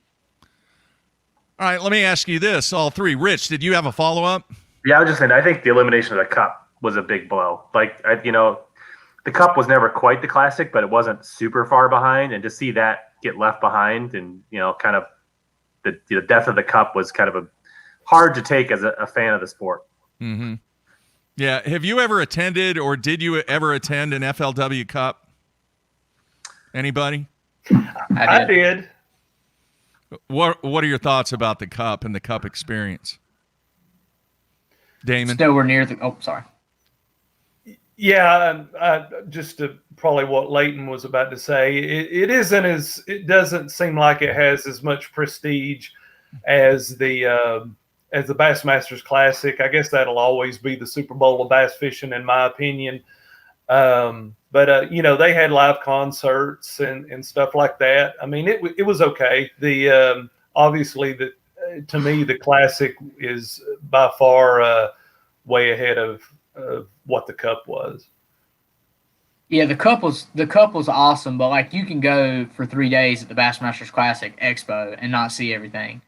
All right, let me ask you this, all three. Rich, did you have a follow-up? Yeah, I was just saying, I think the elimination of the Cup was a big blow. The Cup was never quite the Classic, but it wasn't super far behind, and to see that get left behind and, kind of the death of the Cup was kind of hard to take as a fan of the sport. Mm-hmm. Yeah. Have you ever attended, or did you ever attend an FLW Cup? Anybody? I did. What are your thoughts about the Cup and the Cup experience? Damon? It's nowhere near the – oh, sorry. Yeah, just to probably what Leighton was about to say, it doesn't seem like it has as much prestige as the Bassmasters Classic. I guess that'll always be the Super Bowl of bass fishing, in my opinion. But they had live concerts and stuff like that. I mean, it was okay. Obviously to me, the Classic is by far way ahead of what the Cup was. Yeah, the cup was awesome, but like you can go for 3 days at the Bassmasters Classic Expo and not see everything.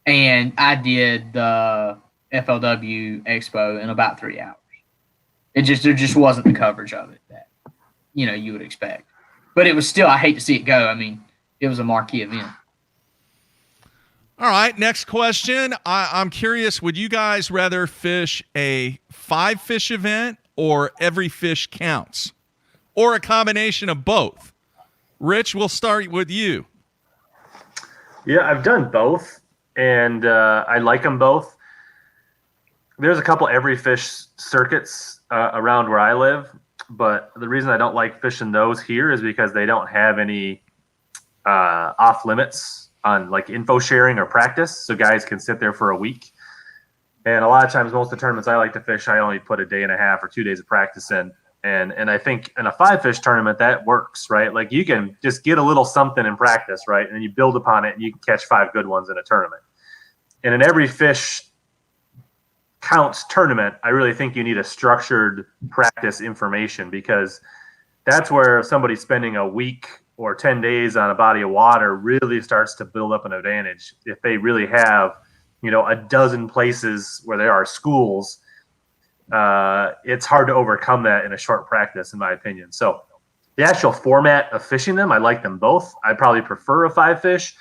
And I did the FLW Expo in about 3 hours. There just wasn't the coverage of it that you would expect. But it was still, I hate to see it go. I mean, it was a marquee event. All right, next question. I'm curious, would you guys rather fish a 5-fish event or every fish counts? Or a combination of both? Rich, we'll start with you. Yeah, I've done both, and I like them both. There's a couple every fish circuits around where I live, but the reason I don't like fishing those here is because they don't have any off limits on like info sharing or practice, so guys can sit there for a week. And a lot of times, most of the tournaments I like to fish, I only put a day and a half or 2 days of practice in. And I think in a 5-fish tournament that works, right? Like you can just get a little something in practice, right? And you build upon it and you can catch 5 good ones in a tournament. And in every fish counts tournament, I really think you need a structured practice information, because that's where somebody spending a week or 10 days on a body of water really starts to build up an advantage. If they really have, a dozen places where there are schools, it's hard to overcome that in a short practice, in my opinion. So the actual format of fishing them, I like them both. I probably prefer a 5-fish,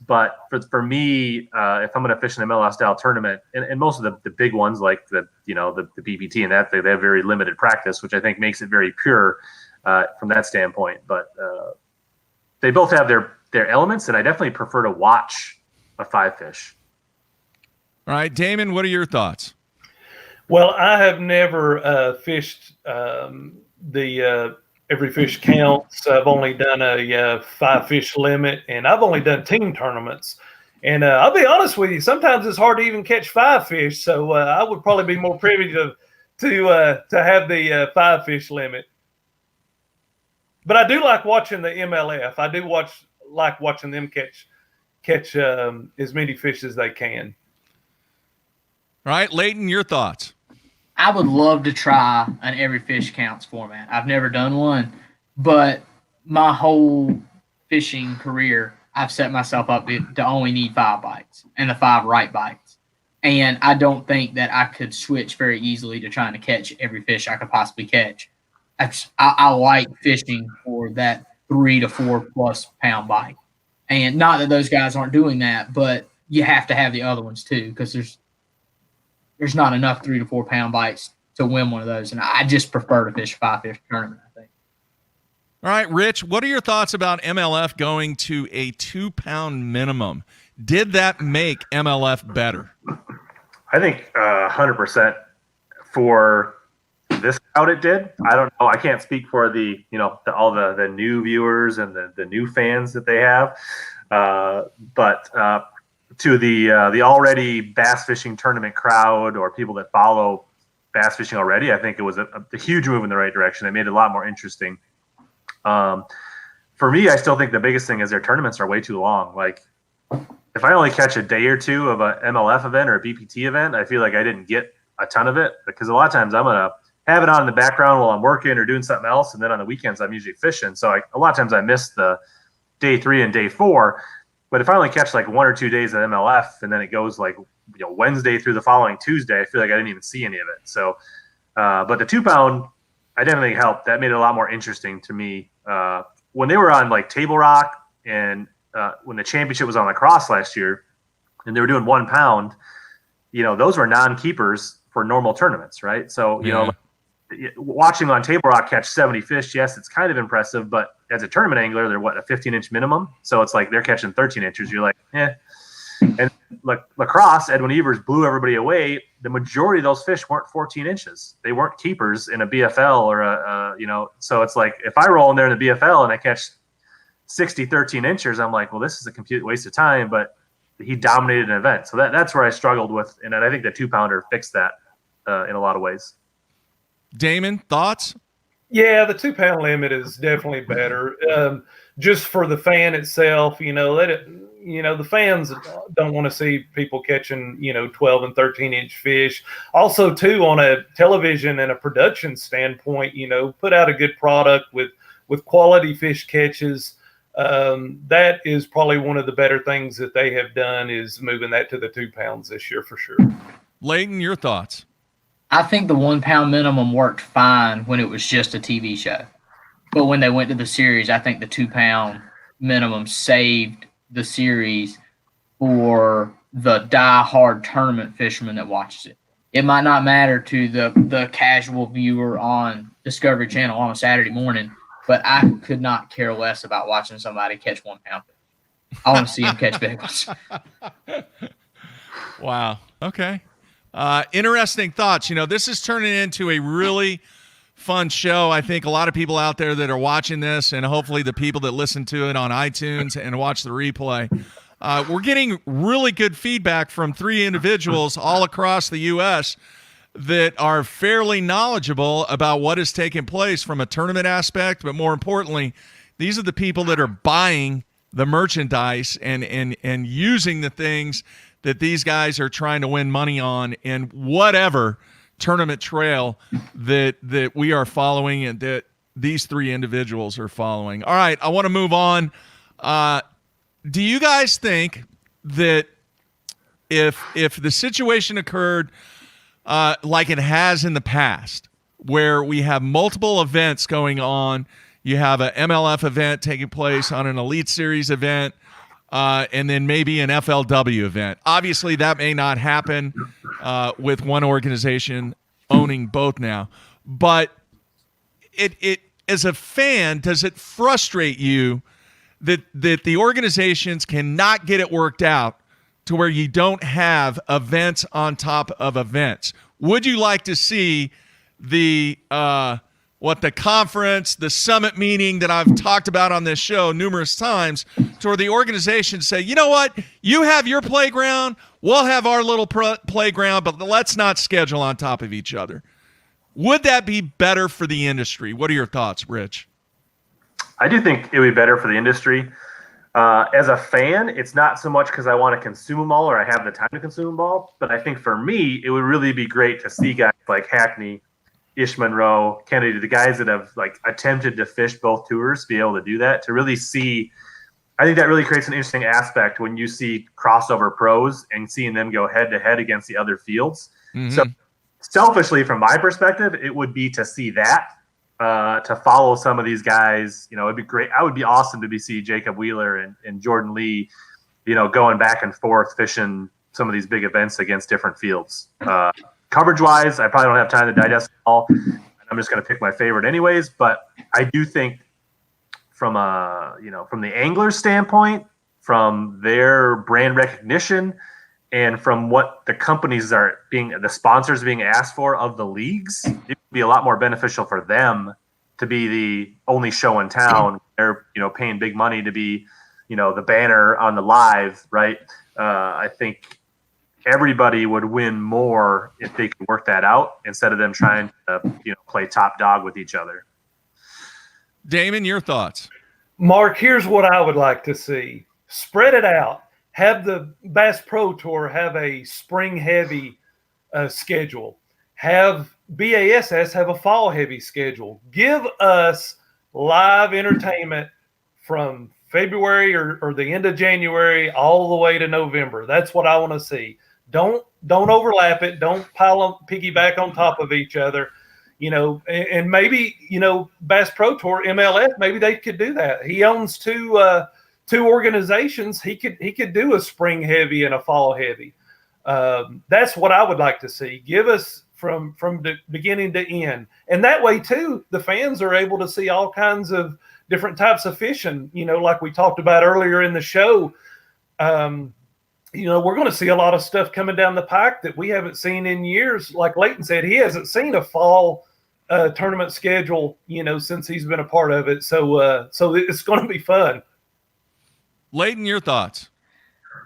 but for me, if I'm going to fish an MLS style tournament, and most of the big ones like the BBT and that, they have very limited practice, which I think makes it very pure from that standpoint. But they both have their elements, and I definitely prefer to watch a 5-fish. All right, Damon, what are your thoughts? Well, I have never fished the every fish counts. I've only done a 5-fish limit, and I've only done team tournaments. And I'll be honest with you, sometimes it's hard to even catch 5 fish. So I would probably be more privy to have the 5-fish limit. But I do like watching the MLF. I do like watching them catch as many fish as they can. All right, Leighton, your thoughts? I would love to try an every fish counts format. I've never done one, but my whole fishing career, I've set myself up to only need 5 bites and the 5 right bites. And I don't think that I could switch very easily to trying to catch every fish I could possibly catch. I like fishing for that 3 to 4 plus pound bite. And not that those guys aren't doing that, but you have to have the other ones too, because there's not enough 3 to 4 pound bites to win one of those. And I just prefer to fish a 5-fish tournament, I think. All right, Rich, what are your thoughts about MLF going to a 2-pound minimum? Did that make MLF better? I think 100% for this crowd it did. I don't know. I can't speak for all the new viewers and the new fans that they have. But to the already bass fishing tournament crowd or people that follow bass fishing already, I think it was a huge move in the right direction. It made it a lot more interesting. For me, I still think the biggest thing is their tournaments are way too long. Like, if I only catch a day or two of an MLF event or a BPT event, I feel like I didn't get a ton of it, because a lot of times I'm going to have it on in the background while I'm working or doing something else, and then on the weekends I'm usually fishing. So a lot of times I miss the day 3 and day 4. But if I only catch like 1 or 2 days of MLF and then it goes like Wednesday through the following Tuesday, I feel like I didn't even see any of it. So, but the 2-pound, I definitely helped. That made it a lot more interesting to me. When they were on like Table Rock and when the championship was on lacrosse last year, and they were doing 1 pound, those were non-keepers for normal tournaments, right? So watching on Table Rock catch 70 fish, yes, it's kind of impressive, but as a tournament angler, they're a 15-inch minimum. So it's like they're catching 13 inches. You're like, And lacrosse, Edwin Evers blew everybody away. The majority of those fish weren't 14 inches. They weren't keepers in a BFL or so it's like if I roll in there in the BFL and I catch 60 13 inchers, I'm like, well, this is a complete waste of time. But he dominated an event, so that's where I struggled with, and I think the 2-pounder fixed that in a lot of ways. Damon, thoughts? Yeah, the 2-pound limit is definitely better. Just for the fan itself, the fans don't want to see people catching 12 and 13-inch fish. Also, too, on a television and a production standpoint, put out a good product with quality fish catches. That is probably one of the better things that they have done is moving that to the 2 pounds this year for sure. Leighton, your thoughts? I think the 1 pound minimum worked fine when it was just a TV show. But when they went to the series, I think the 2 pound minimum saved the series for the die-hard tournament fisherman that watches it. It might not matter to the casual viewer on Discovery Channel on a Saturday morning, but I could not care less about watching somebody catch 1 pound fish. I want to see them catch big ones. Wow. Okay. Interesting thoughts. This is turning into a really fun show. I think a lot of people out there that are watching this, and hopefully the people that listen to it on iTunes and watch the replay, we're getting really good feedback from 3 individuals all across the U.S. that are fairly knowledgeable about what is taking place from a tournament aspect, but more importantly, these are the people that are buying the merchandise and using the things that these guys are trying to win money on in whatever tournament trail that we are following and that these 3 individuals are following. All right, I want to move on. Do you guys think that if the situation occurred like it has in the past, where we have multiple events going on, you have an MLF event taking place on an Elite Series event, and then maybe an FLW event. Obviously, that may not happen with one organization owning both now. But it as a fan, does it frustrate you that the organizations cannot get it worked out to where you don't have events on top of events? Would you like to see the conference, the summit meeting that I've talked about on this show numerous times, to where the organizations say, you know what, you have your playground, we'll have our little playground, but let's not schedule on top of each other? Would that be better for the industry? What are your thoughts, Rich? I do think it would be better for the industry. As a fan, it's not so much because I want to consume them all or I have the time to consume them all, but I think for me, it would really be great to see guys like Hackney, Ish Monroe, Kennedy, the guys that have attempted to fish both tours, be able to do that, to really see. I think that really creates an interesting aspect when you see crossover pros and seeing them go head to head against the other fields. Mm-hmm. So selfishly, from my perspective, it would be to see that, to follow some of these guys. It'd be great. I would be awesome to see Jacob Wheeler and Jordan Lee, going back and forth fishing some of these big events against different fields. Coverage-wise, I probably don't have time to digest it all. I'm just going to pick my favorite anyways. But I do think from the angler's standpoint, from their brand recognition, and from what the companies the sponsors being asked for of the leagues, it would be a lot more beneficial for them to be the only show in town. They're, paying big money to be, the banner on the live, right? I think everybody would win more if they could work that out instead of them trying to, play top dog with each other. Damon, your thoughts? Mark, here's what I would like to see. Spread it out. Have the Bass Pro Tour have a spring heavy schedule. Have BASS have a fall heavy schedule. Give us live entertainment from February or the end of January all the way to November. That's what I want to see. Don't overlap it. Don't piggyback on top of each other. And maybe, Bass Pro Tour, MLF, maybe they could do that. He owns two organizations. He could do a spring heavy and a fall heavy. That's what I would like to see. Give us from the beginning to end. And that way too, the fans are able to see all kinds of different types of fishing, like we talked about earlier in the show. we're going to see a lot of stuff coming down the pike that we haven't seen in years. Like Leighton said, he hasn't seen a fall tournament schedule, since he's been a part of it. So it's going to be fun. Leighton, your thoughts?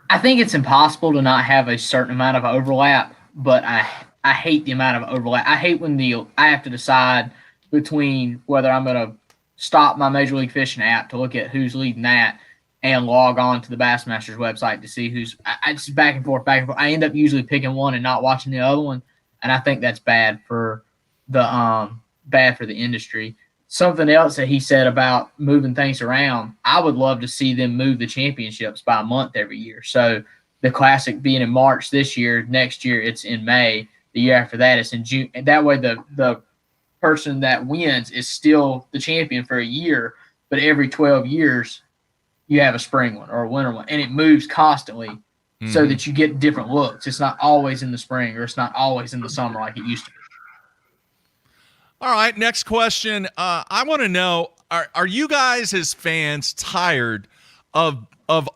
I think it's impossible to not have a certain amount of overlap, but I hate the amount of overlap. I hate when I have to decide between whether I'm going to stop my Major League Fishing app to look at who's leading that and log on to the Bassmasters website to see who's. I just back and forth. I end up usually picking one and not watching the other one, and I think that's bad for the industry. Something else that he said about moving things around, I would love to see them move the championships by a month every year. So the Classic being in March this year, next year it's in May, the year after that it's in June. And that way the person that wins is still the champion for a year, but every 12 years you have a spring one or a winter one, and it moves constantly so that you get different looks. It's not always in the spring or it's not always in the summer like it used to be. All right, next question. I want to know, are you guys as fans tired of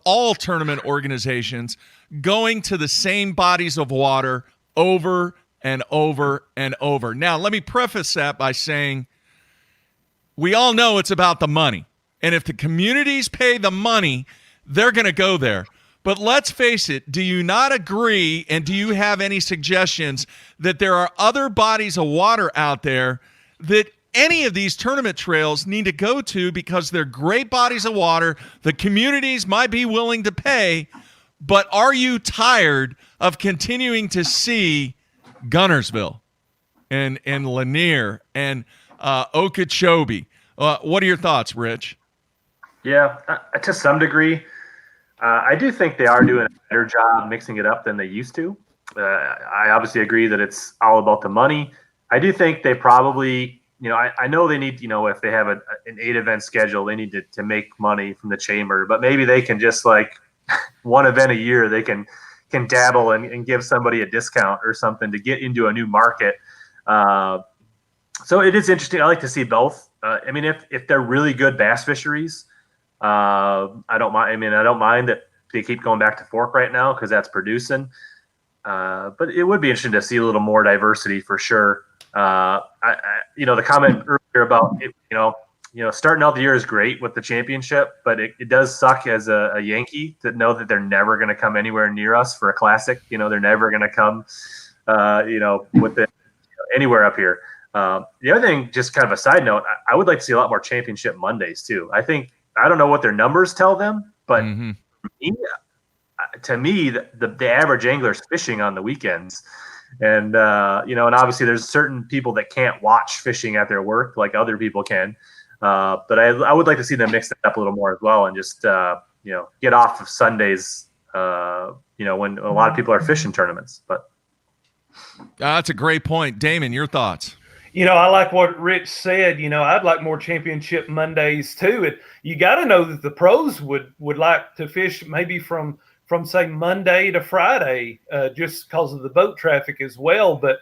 all tournament organizations going to the same bodies of water over and over and over? Now, let me preface that by saying we all know it's about the money. And if the communities pay the money, they're going to go there. But let's face it, do you not agree, and do you have any suggestions that there are other bodies of water out there that any of these tournament trails need to go to because they're great bodies of water, the communities might be willing to pay, but are you tired of continuing to see Gunnersville and Lanier and Okeechobee? What are your thoughts, Rich? Yeah, to some degree. I do think they are doing a better job mixing it up than they used to. I obviously agree that it's all about the money. I do think they probably, I know they need, if they have an 8-event schedule, they need to make money from the chamber, but maybe they can just like one event a year, they can dabble and give somebody a discount or something to get into a new market. So it is interesting. I like to see both. If they're really good bass fisheries, I don't mind. I don't mind that they keep going back to fork right now because that's producing. But it would be interesting to see a little more diversity for sure. The comment earlier about starting out the year is great with the championship, but it does suck as a Yankee to know that they're never going to come anywhere near us for a Classic. They're never going to come, with it anywhere up here. The other thing, just kind of a side note, I would like to see a lot more championship Mondays too. I don't know what their numbers tell them, but to me, the average angler is fishing on the weekends. And, and obviously there's certain people that can't watch fishing at their work like other people can. But I would like to see them mix it up a little more as well and just, get off of Sundays, when a lot of people are fishing tournaments. But that's a great point. Damon, your thoughts? I like what Rich said. I'd like more championship Mondays too. You got to know that the pros would like to fish maybe from say Monday to Friday, just because of the boat traffic as well. But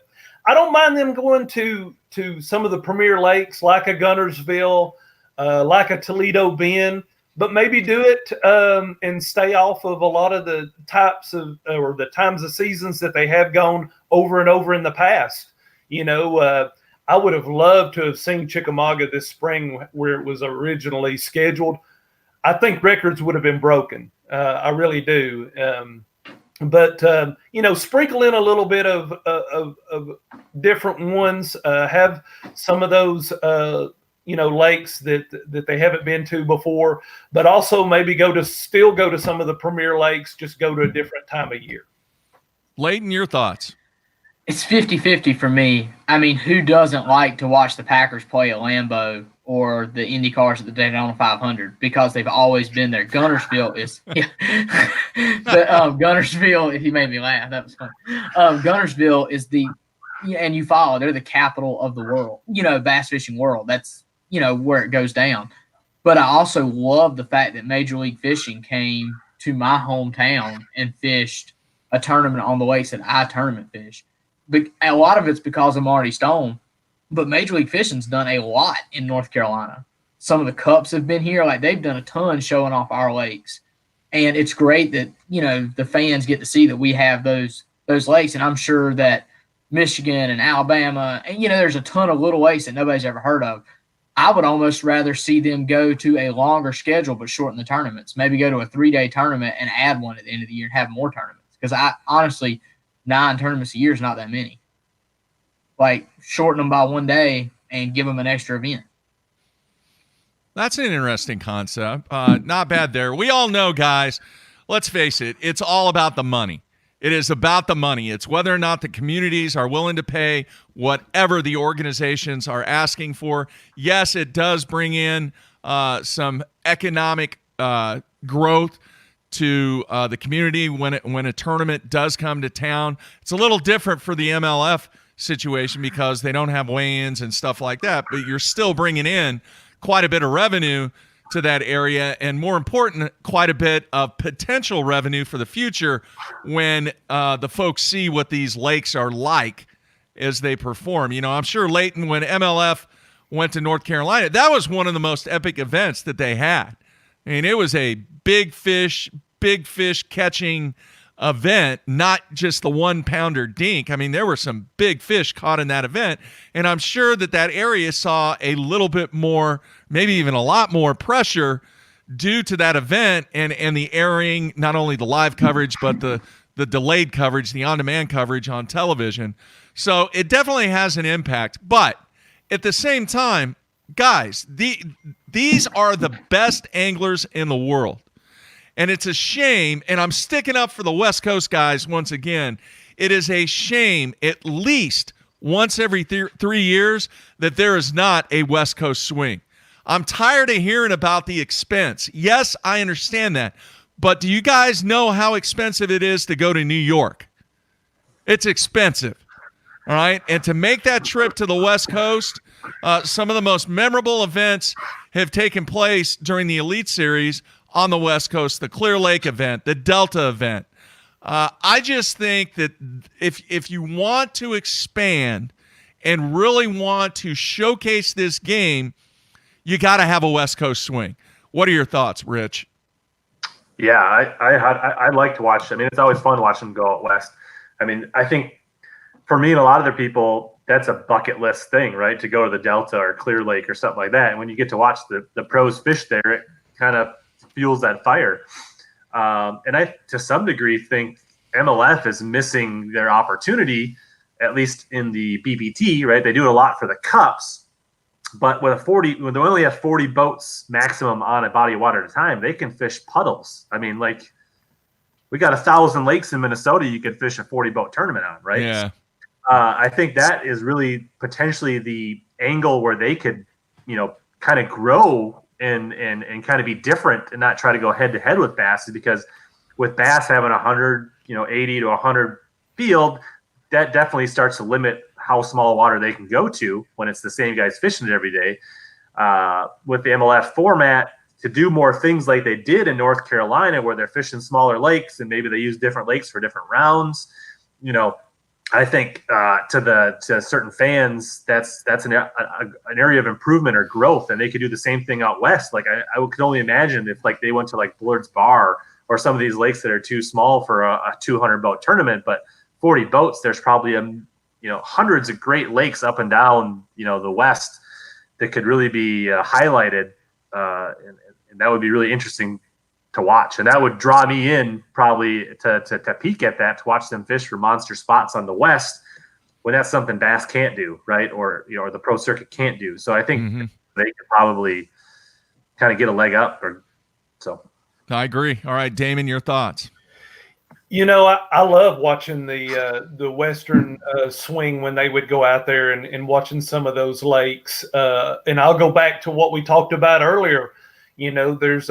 I don't mind them going to some of the premier lakes like a Gunnersville, like a Toledo Bend, but maybe do it and stay off of a lot of the types of or the times of seasons that they have gone over and over in the past. I would have loved to have seen Chickamauga this spring where it was originally scheduled. I think records would have been broken. I really do. But sprinkle in a little bit of different ones. Have some of those, lakes that they haven't been to before, but also maybe go to some of the premier lakes, just go to a different time of year. Leighton, your thoughts? It's 50-50 for me. Who doesn't like to watch the Packers play at Lambeau or the Indy cars at the Daytona 500 because they've always been there? Gunnersville is Gunnersville. He made me laugh. That was funny. Gunnersville is and you follow. They're the capital of the world. Bass fishing world. That's where it goes down. But I also love the fact that Major League Fishing came to my hometown and fished a tournament on the lakes that I tournament fish. But a lot of it's because of Marty Stone, but Major League Fishing's done a lot in North Carolina. Some of the cups have been here. Like, they've done a ton showing off our lakes. And it's great that, the fans get to see that we have those lakes. And I'm sure that Michigan and Alabama, and, there's a ton of little lakes that nobody's ever heard of. I would almost rather see them go to a longer schedule but shorten the tournaments. Maybe go to a 3-day tournament and add one at the end of the year and have more tournaments. Because I honestly, 9 tournaments a year is not that many. Like, shorten them by 1 day and give them an extra event. That's an interesting concept. Not bad there. We all know, guys, let's face it, it's all about the money. It is about the money. It's whether or not the communities are willing to pay whatever the organizations are asking for. Yes, it does bring in some economic growth to the community when a tournament does come to town. It's a little different for the MLF situation because they don't have weigh-ins and stuff like that, but you're still bringing in quite a bit of revenue to that area, and more important, quite a bit of potential revenue for the future when the folks see what these lakes are like as they perform. I'm sure Leighton, when MLF went to North Carolina, that was one of the most epic events that they had. I mean, it was a big fish catching event, not just the 1-pounder dink. I mean, there were some big fish caught in that event, and I'm sure that area saw a little bit more, maybe even a lot more pressure due to that event and the airing, not only the live coverage, but the delayed coverage, the on-demand coverage on television. So it definitely has an impact. But at the same time, guys, these are the best anglers in the world. And it's a shame, and I'm sticking up for the West Coast guys once again. It is a shame, at least once every 3 years, that there is not a West Coast swing. I'm tired of hearing about the expense. Yes, I understand that. But do you guys know how expensive it is to go to New York? It's expensive, all right? And to make that trip to the West Coast, some of the most memorable events have taken place during the Elite Series on the West Coast, the Clear Lake event, the Delta event. I just think that if you want to expand and really want to showcase this game, you got to have a West Coast swing. What are your thoughts, Rich? Yeah, I like to watch. I mean, it's always fun to watch them go out west. I mean, I think for me and a lot of other people, that's a bucket list thing, right? To go to the Delta or Clear Lake or something like that. And when you get to watch the pros fish there, it kind of fuels that fire. And I, to some degree, think MLF is missing their opportunity, at least in the BBT, right? They do it a lot for the cups, but when they only have 40 boats maximum on a body of water at a time, they can fish puddles. I mean, like, we got 1,000 lakes in Minnesota you could fish a 40-boat tournament on, right? Yeah. I think that is really potentially the angle where they could, kind of grow and kind of be different and not try to go head to head with bass, because with bass having 100, 80 to 100 field, that definitely starts to limit how small water they can go to when it's the same guys fishing it every day. With the MLF format, to do more things like they did in North Carolina, where they're fishing smaller lakes and maybe they use different lakes for different rounds, I think to certain fans, that's an area of improvement or growth, and they could do the same thing out west. Like I could only imagine if like they went to like Bullard's Bar or some of these lakes that are too small for a 200 boat tournament, but 40 boats, there's probably hundreds of great lakes up and down the west that could really be highlighted, and that would be really interesting to watch, and that would draw me in probably to peek at that, to watch them fish for monster spots on the west, when that's something bass can't do, right? Or the pro circuit can't do. So I think they could probably kind of get a leg up. I agree. All right, Damon, your thoughts? I love watching the Western swing when they would go out there and watching some of those lakes. And I'll go back to what we talked about earlier. There's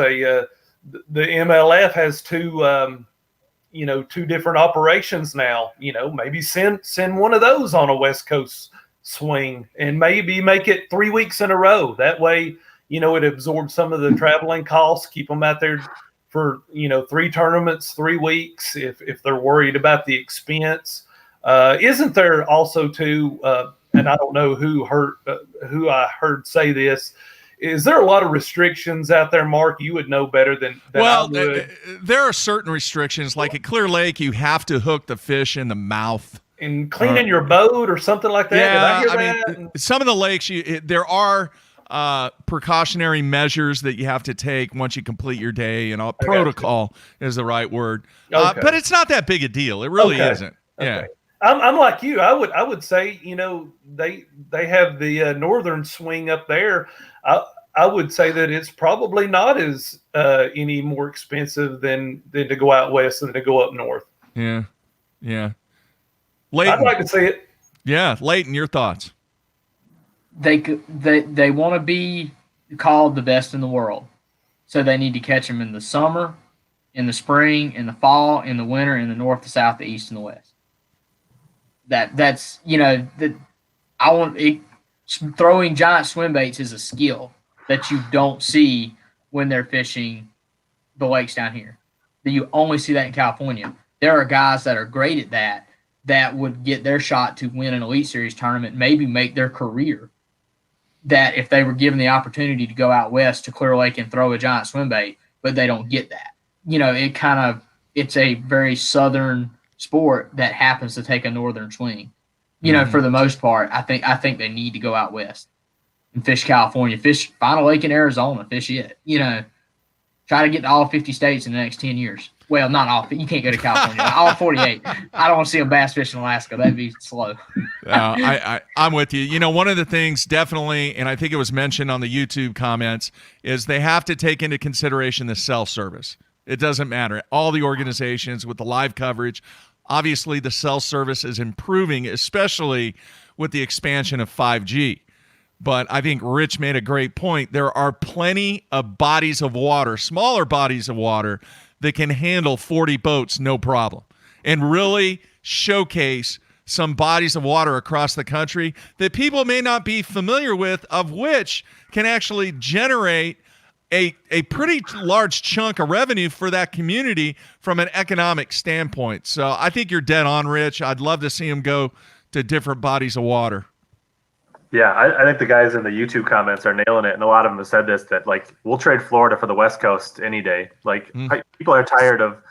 the MLF has two different operations now. Maybe send one of those on a West Coast swing and maybe make it 3 weeks in a row. That way, it absorbs some of the traveling costs, keep them out there for 3 tournaments, 3 weeks, if they're worried about the expense. Isn't there also too, and I don't know who I heard say this, is there a lot of restrictions out there, Mark? You would know better than well, I would. There are certain restrictions. Like at Clear Lake, you have to hook the fish in the mouth. And cleaning your boat or something like that? Yeah, Did I hear that? Some of the lakes, there are precautionary measures that you have to take once you complete your day, and all protocol is the right word. But it's not that big a deal. It really isn't. Yeah. I'm like you. I would say, they have the northern swing up there. I would say that it's probably not as any more expensive than to go out west than to go up north. Yeah. Leighton. I'd like to see it. Yeah, Leighton, your thoughts? They want to be called the best in the world, so they need to catch them in the summer, in the spring, in the fall, in the winter, in the north, the south, the east, and the west. That's I want it. Throwing giant swim baits is a skill that you don't see when they're fishing the lakes down here. That you only see that in California. There are guys that are great at that would get their shot to win an Elite Series tournament, maybe make their career. That if they were given the opportunity to go out west to Clear Lake and throw a giant swim bait, but they don't get that. It's a very southern sport that happens to take a northern swing. For the most part, I think they need to go out west and fish California, find a lake in Arizona, fish it. Try to get to all 50 states in the next 10 years. Well, not all. You can't go to California. All 48. I don't want to see them bass fish in Alaska. That'd be slow. I'm with you. One of the things definitely, and I think it was mentioned on the YouTube comments, is they have to take into consideration the cell service. It doesn't matter. All the organizations with the live coverage, obviously the cell service is improving, especially with the expansion of 5G. But I think Rich made a great point. There are plenty of bodies of water, smaller bodies of water, that can handle 40 boats, no problem, and really showcase some bodies of water across the country that people may not be familiar with, of which can actually generate a pretty large chunk of revenue for that community from an economic standpoint. So I think you're dead on, Rich. I'd love to see them go to different bodies of water. Yeah, I think the guys in the YouTube comments are nailing it, and a lot of them have said this, that we'll trade Florida for the West Coast any day. People are tired of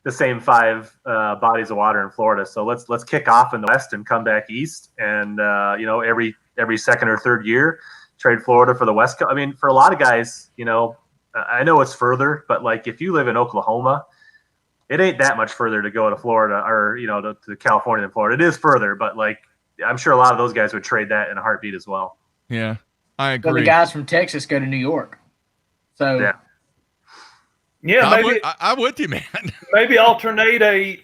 the same 5 bodies of water in Florida, so let's kick off in the West and come back east, and every second or third year trade Florida for the West Coast. I mean, for a lot of guys, I know it's further, but if you live in Oklahoma, it ain't that much further to go to Florida or to California than Florida. It is further, but I'm sure a lot of those guys would trade that in a heartbeat as well. Yeah, I agree. But the guys from Texas go to New York. So yeah, maybe I'm with you, man. Maybe alternate a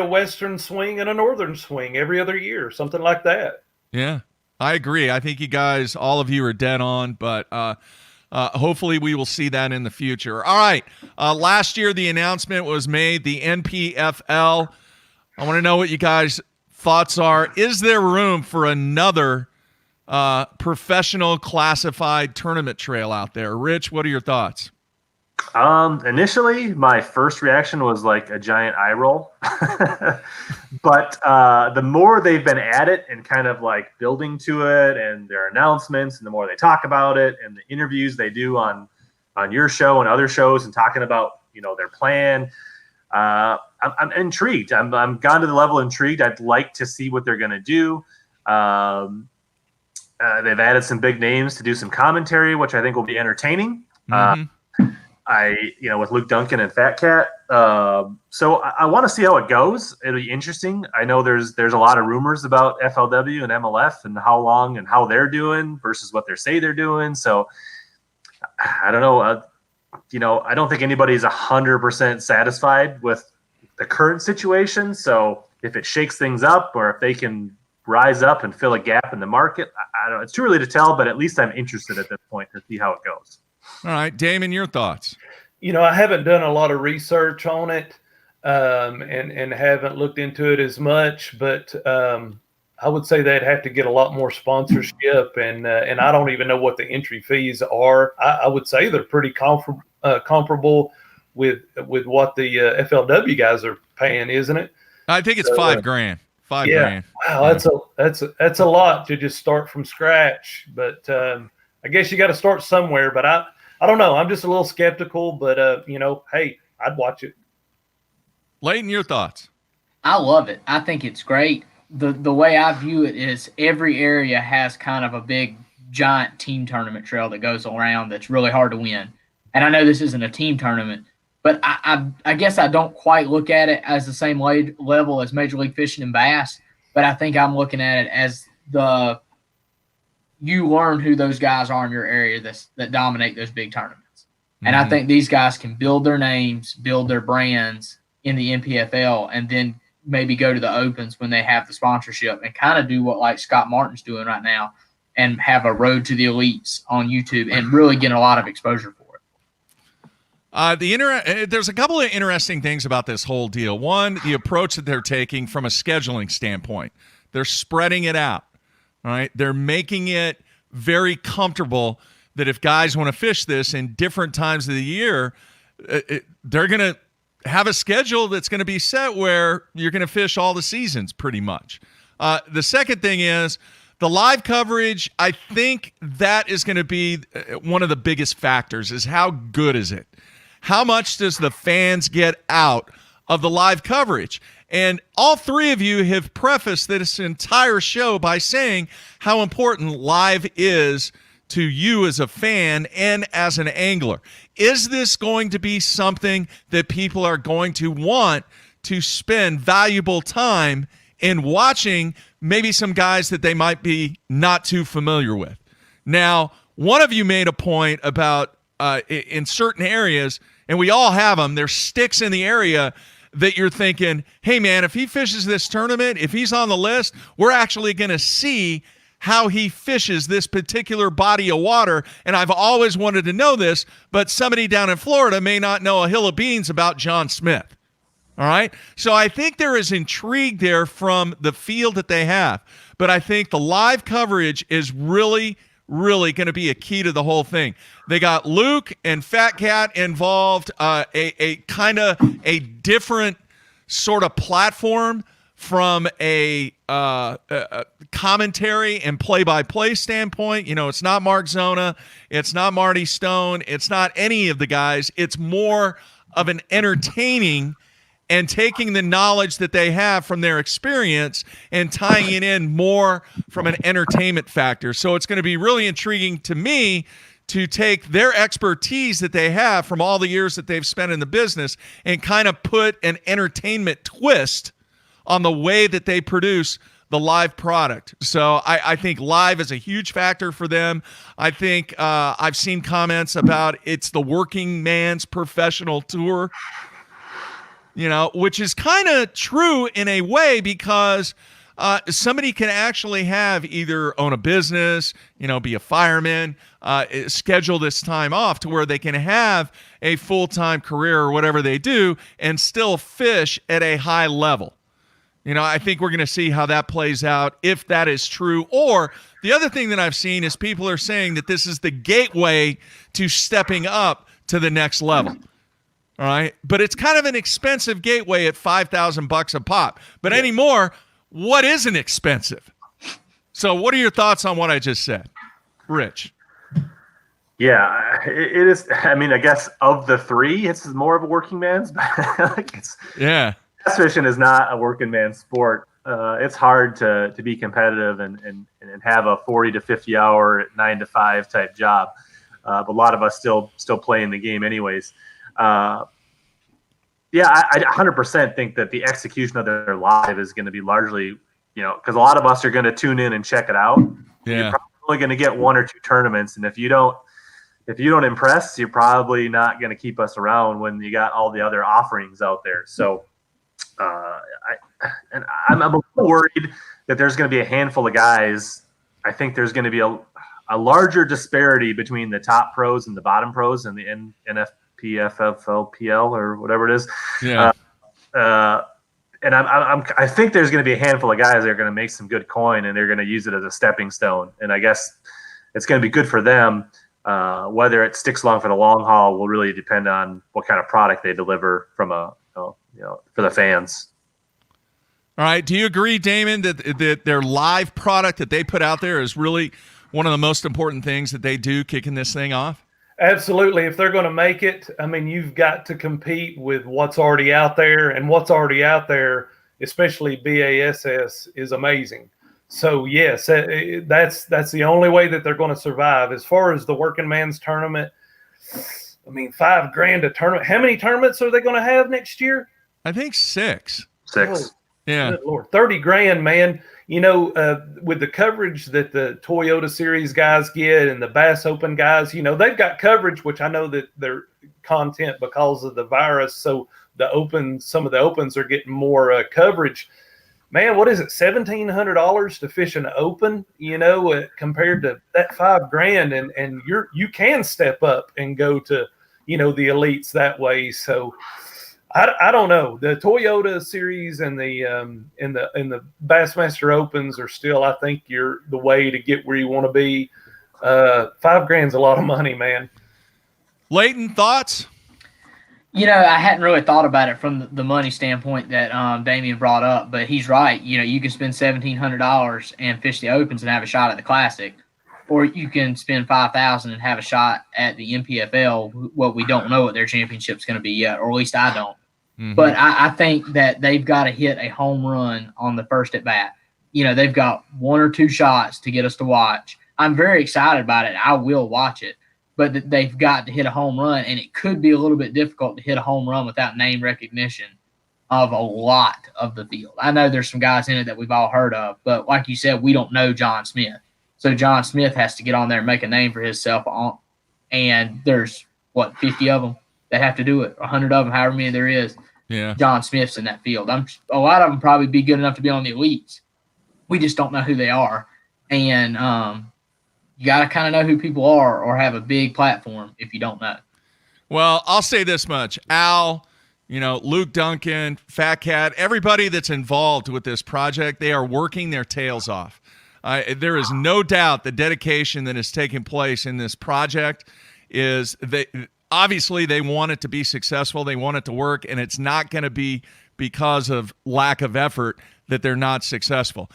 western swing and a northern swing every other year, something like that. Yeah, I agree. I think you guys, all of you, are dead on, but hopefully we will see that in the future. All right. Last year the announcement was made, the NPFL. I want to know what you guys' thoughts are. Is there room for another professional classified tournament trail out there? Rich, what are your thoughts? Initially, my first reaction was a giant eye roll. But the more they've been at it and kind of building to it and their announcements, and the more they talk about it and the interviews they do on your show and other shows and talking about, their plan, I'm intrigued. I'm gone to the level intrigued. I'd like to see what they're going to do. They've added some big names to do some commentary, which I think will be entertaining. With Luke Duncan and Fat Cat. So I want to see how it goes. It'll be interesting. I know there's a lot of rumors about FLW and MLF and how long and how they're doing versus what they say they're doing. So I don't know. I don't think anybody's 100% satisfied with the current situation. So if it shakes things up, or if they can rise up and fill a gap in the market, I don't know. It's too early to tell, but at least I'm interested at this point to see how it goes. All right, Damon, your thoughts? I haven't done a lot of research on it, and haven't looked into it as much, but I would say they'd have to get a lot more sponsorship, and I don't even know what the entry fees are. I would say they're pretty comparable with what the FLW guys are paying, isn't it? I think it's $5,000. $5,000. Wow, that's a lot to just start from scratch. But I guess you got to start somewhere. But I don't know. I'm just a little skeptical. But hey, I'd watch it. Leighton, your thoughts? I love it. I think it's great. The way I view it is every area has kind of a big, giant team tournament trail that goes around that's really hard to win. And I know this isn't a team tournament, but I guess I don't quite look at it as the same level as Major League Fishing and Bass, but I think I'm looking at it as you learn who those guys are in your area that dominate those big tournaments. And I think these guys can build their names, build their brands in the NPFL, and then maybe go to the Opens when they have the sponsorship and kind of do what like Scott Martin's doing right now and have a road to the elites on YouTube and really get a lot of exposure for it. There's a couple of interesting things about this whole deal. One, the approach that they're taking from a scheduling standpoint. They're spreading it out, all right? They're making it very comfortable that if guys want to fish this in different times of the year, they're going to have a schedule that's going to be set where you're going to fish all the seasons pretty much. The second thing is the live coverage. I think that is going to be one of the biggest factors is how good is it? How much does the fans get out of the live coverage? And all three of you have prefaced this entire show by saying how important live is to you as a fan and as an angler. Is this going to be something that people are going to want to spend valuable time in watching maybe some guys that they might be not too familiar with? Now, one of you made a point about in certain areas, and we all have them, there's sticks in the area that you're thinking, hey, man, if he fishes this tournament, if he's on the list, we're actually going to see how he fishes this particular body of water. And I've always wanted to know this, but somebody down in Florida may not know a hill of beans about John Smith. All right? So I think there is intrigue there from the field that they have. But I think the live coverage is really, really going to be a key to the whole thing. They got Luke and Fat Cat involved, a kind of a different sort of platform from a commentary and play-by-play standpoint. You know, it's not Mark Zona, it's not Marty Stone, it's not any of the guys. It's more of an entertaining and taking the knowledge that they have from their experience and tying it in more from an entertainment factor. So it's going to be really intriguing to me to take their expertise that they have from all the years that they've spent in the business and kind of put an entertainment twist on the way that they produce the live product. So I think live is a huge factor for them. I think I've seen comments about it's the working man's professional tour, you know, which is kind of true in a way because somebody can actually have either own a business, you know, be a fireman, schedule this time off to where they can have a full-time career or whatever they do and still fish at a high level. You know, I think we're going to see how that plays out, if that is true. Or the other thing that I've seen is people are saying that this is the gateway to stepping up to the next level. All right. But it's kind of an expensive gateway at $5,000 a pop. But anymore, what isn't expensive? So what are your thoughts on what I just said? Rich. Yeah, it is. I mean, I guess of the three, it's more of a working man's. Yeah. Bass fishing is not a working man's sport. It's hard to be competitive and have a 40 to 50 hour 9 to 5 type job. But a lot of us still playing the game anyways. I 100% think that the execution of their live is going to be largely, you know, because a lot of us are going to tune in and check it out. Yeah. You're probably going to get one or two tournaments, and if you don't impress, you're probably not going to keep us around when you got all the other offerings out there. So. I'm a little worried that there's going to be a handful of guys. I think there's going to be a larger disparity between the top pros and the bottom pros and the NFPFLPL or whatever it is. Yeah. And I think there's going to be a handful of guys that are going to make some good coin and they're going to use it as a stepping stone. And I guess it's going to be good for them. Whether it sticks along for the long haul will really depend on what kind of product they deliver from for the fans. All right. Do you agree, Damon, that their live product that they put out there is really one of the most important things that they do kicking this thing off? Absolutely. If they're going to make it, I mean, you've got to compete with what's already out there, and what's already out there, especially BASS, is amazing. So yes, that's the only way that they're going to survive. As far as the working man's tournament, I mean, $5,000 a tournament. How many tournaments are they going to have next year? I think 6. 6. Oh, yeah. Good Lord, $30,000, man. You know, with the coverage that the Toyota Series guys get and the Bass Open guys, you know, they've got coverage, which I know that their content because of the virus. So some of the opens are getting more coverage. Man, what is it? $1,700 to fish an open, you know, compared to that $5,000, and you can step up and go to, you know, the elites that way. So I don't know. The Toyota Series and the Bassmaster Opens are still, I think, the way to get where you want to be. $5,000's a lot of money, man. Leighton, thoughts? You know, I hadn't really thought about it from the money standpoint that Damian brought up, but he's right. You know, you can spend $1,700 and fish the Opens and have a shot at the Classic, or you can spend $5,000 and have a shot at the MPFL. What we don't know what their championship's going to be yet, or at least I don't. Mm-hmm. But I think that they've got to hit a home run on the first at bat. You know, they've got 1 or 2 shots to get us to watch. I'm very excited about it. I will watch it. But they've got to hit a home run, and it could be a little bit difficult to hit a home run without name recognition of a lot of the field. I know there's some guys in it that we've all heard of, but like you said, we don't know John Smith. So John Smith has to get on there and make a name for himself, and there's, 50 of them that have to do it, 100 of them, however many there is. Yeah. John Smith's in that field. A lot of them probably be good enough to be on the elites. We just don't know who they are. And you got to kind of know who people are or have a big platform if you don't know. Well, I'll say this much. Al, you know, Luke Duncan, Fat Cat, everybody that's involved with this project, they are working their tails off. There is no doubt the dedication that is taking place in this project is obviously they want it to be successful. They want it to work, and it's not going to be because of lack of effort that they're not successful.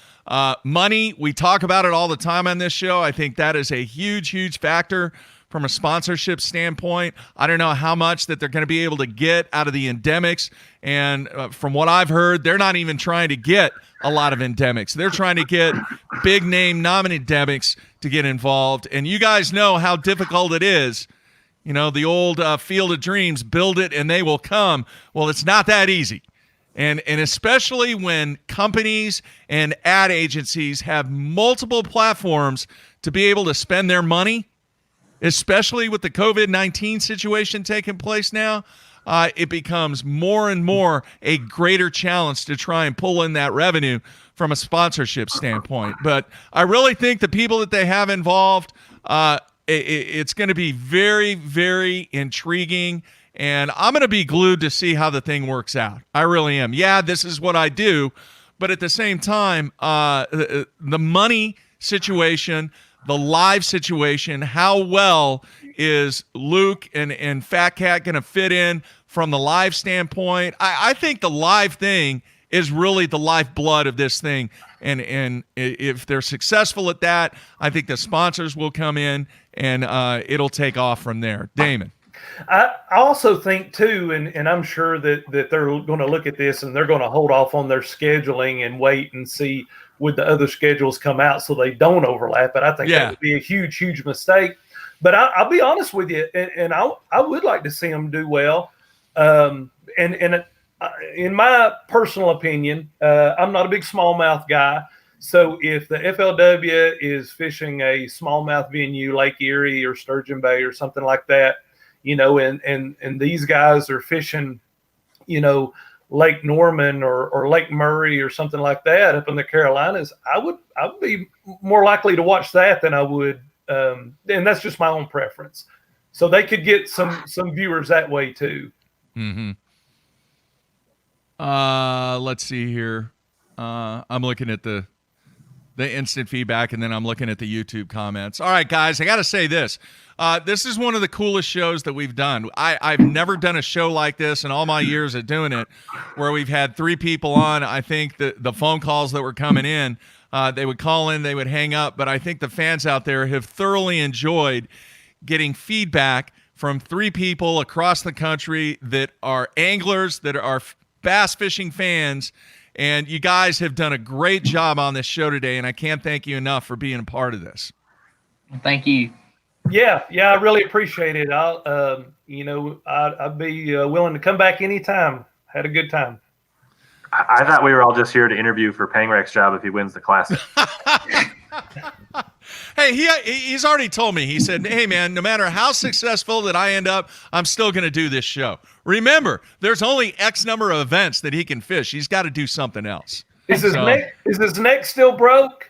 Money, we talk about it all the time on this show. I think that is a huge, huge factor from a sponsorship standpoint. I don't know how much that they're going to be able to get out of the endemics. And from what I've heard, they're not even trying to get a lot of endemics. They're trying to get big name non-endemics to get involved. And you guys know how difficult it is. You know, the old Field of Dreams, build it and they will come. Well, it's not that easy. And especially when companies and ad agencies have multiple platforms to be able to spend their money, especially with the COVID-19 situation taking place now, it becomes more and more a greater challenge to try and pull in that revenue from a sponsorship standpoint. But I really think the people that they have involved, it's going to be very, very intriguing. And I'm going to be glued to see how the thing works out. I really am. Yeah, this is what I do. But at the same time, the money situation, the live situation, how well is Luke and Fat Cat going to fit in from the live standpoint? I think the live thing is really the lifeblood of this thing. And if they're successful at that, I think the sponsors will come in and it'll take off from there. Damon. I also think too, and I'm sure that they're going to look at this and they're going to hold off on their scheduling and wait and see would the other schedules come out so they don't overlap. But I think that would be a huge, huge mistake. But I'll be honest with you, and I would like to see them do well. And in my personal opinion, I'm not a big smallmouth guy. So if the FLW is fishing a smallmouth venue, Lake Erie or Sturgeon Bay or something like that, you know, and these guys are fishing, you know, Lake Norman or Lake Murray or something like that up in the Carolinas, I would be more likely to watch that than I would. And that's just my own preference. So they could get some viewers that way too. Mm-hmm. Let's see here. I'm looking at the instant feedback, and then I'm looking at the YouTube comments. All right, guys, I got to say this. This is one of the coolest shows that we've done. I've never done a show like this in all my years of doing it where we've had 3 people on. I think the phone calls that were coming in They would call in, they would hang up, but I think the fans out there have thoroughly enjoyed getting feedback from 3 people across the country that are anglers, that are bass fishing fans, and you guys have done a great job on this show today, and I can't thank you enough for being a part of this. Thank you. Yeah, I really appreciate it. I'd be willing to come back anytime. Had a good time. I thought we were all just here to interview for Pangrek's job if he wins the Classic. Hey, he's already told me. He said, hey, man, no matter how successful that I end up, I'm still going to do this show. Remember, there's only X number of events that he can fish. He's got to do something else. Is his neck still broke?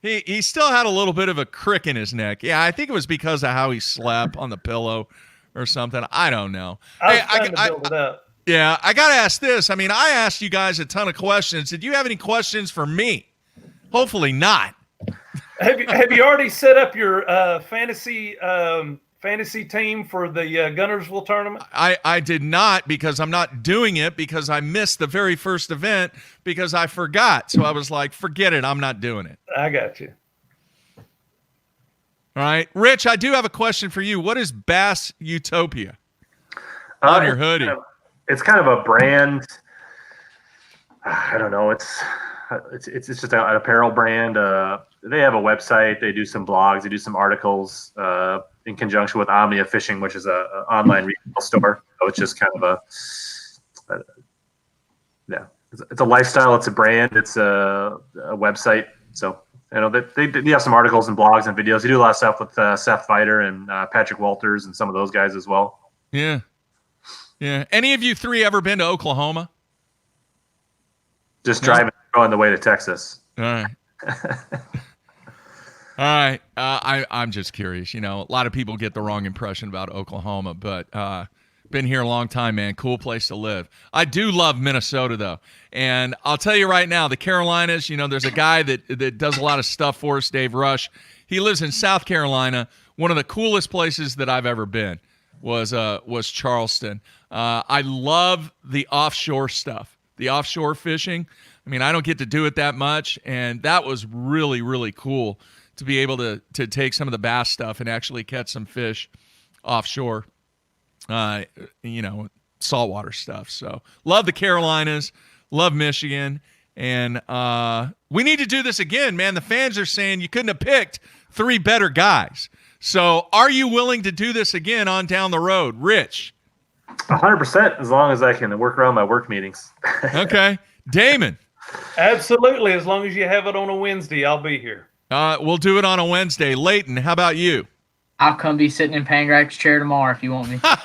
He still had a little bit of a crick in his neck. Yeah, I think it was because of how he slept on the pillow or something. I don't know. I was trying to build it up. Yeah, I got to ask this. I mean, I asked you guys a ton of questions. Did you have any questions for me? Hopefully not. Have you already set up your fantasy team for the Gunnersville tournament? I did not, because I'm not doing it, because I missed the very first event because I forgot. So I was like, forget it. I'm not doing it. I got you. All right. Rich, I do have a question for you. What is Bass Utopia on your hoodie? It's kind of a brand. I don't know. It's just an apparel brand. They have a website. They do some blogs. They do some articles in conjunction with Omnia Fishing, which is an online retail store. So it's just kind of it's a lifestyle. It's a brand. It's a website. So they have some articles and blogs and videos. They do a lot of stuff with Seth Feider and Patrick Walters and some of those guys as well. Yeah. Yeah. Any of you 3 ever been to Oklahoma? Just driving on the way to Texas. All right. All right. I'm just curious. A lot of people get the wrong impression about Oklahoma, but been here a long time, man. Cool place to live. I do love Minnesota, though. And I'll tell you right now, the Carolinas, there's a guy that does a lot of stuff for us, Dave Rush. He lives in South Carolina. One of the coolest places that I've ever been was Charleston. I love the offshore stuff, the offshore fishing. I mean, I don't get to do it that much, and that was really, really cool to be able to take some of the bass stuff and actually catch some fish offshore, saltwater stuff. So love the Carolinas, love Michigan, and we need to do this again, man. The fans are saying you couldn't have picked 3 better guys. So are you willing to do this again on down the road? Rich? 100%, as long as I can work around my work meetings. Okay. Damon? Absolutely. As long as you have it on a Wednesday, I'll be here. We'll do it on a Wednesday. Leighton, how about you? I'll come be sitting in Pangrak's chair tomorrow if you want me. All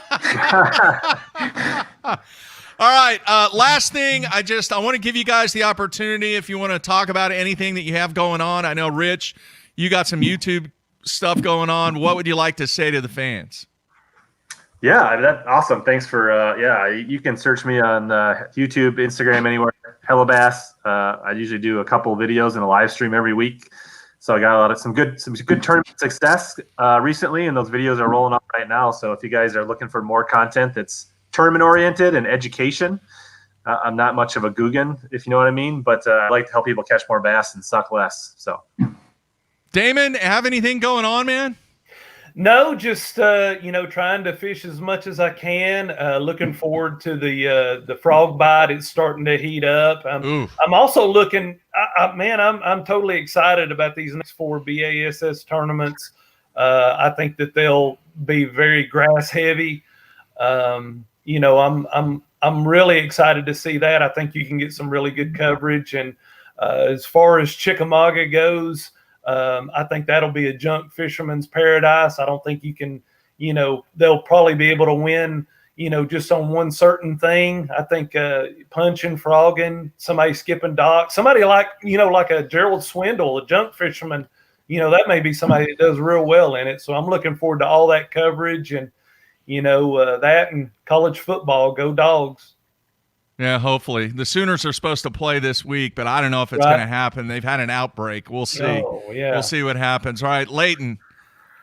right. Last thing, I want to give you guys the opportunity if you want to talk about anything that you have going on. I know, Rich, you got some YouTube stuff going on. What would you like to say to the fans? Yeah, that's awesome. Thanks for you can search me on YouTube, Instagram, anywhere. Hello Bass. I usually do a couple of videos and a live stream every week. So I got some good tournament success recently, and those videos are rolling up right now. So if you guys are looking for more content that's tournament oriented and education, I'm not much of a Guggen, if you know what I mean, but I like to help people catch more bass and suck less. So, Damon, have anything going on, man? No, just trying to fish as much as I can. Looking forward to the frog bite. It's starting to heat up. I'm also looking. I'm totally excited about these next 4 BASS tournaments. I think that they'll be very grass heavy. I'm really excited to see that. I think you can get some really good coverage. And as far as Chickamauga goes, I think that'll be a junk fisherman's paradise. I don't think you can, they'll probably be able to win, just on one certain thing. I think punching, frogging, somebody skipping dock, somebody like a Gerald Swindle, a junk fisherman, that may be somebody that does real well in it. So I'm looking forward to all that coverage and, that and college football. Go Dogs. Yeah, hopefully. The Sooners are supposed to play this week, but I don't know if it's going to happen. They've had an outbreak. We'll see. Oh, yeah. We'll see what happens. All right, Leighton.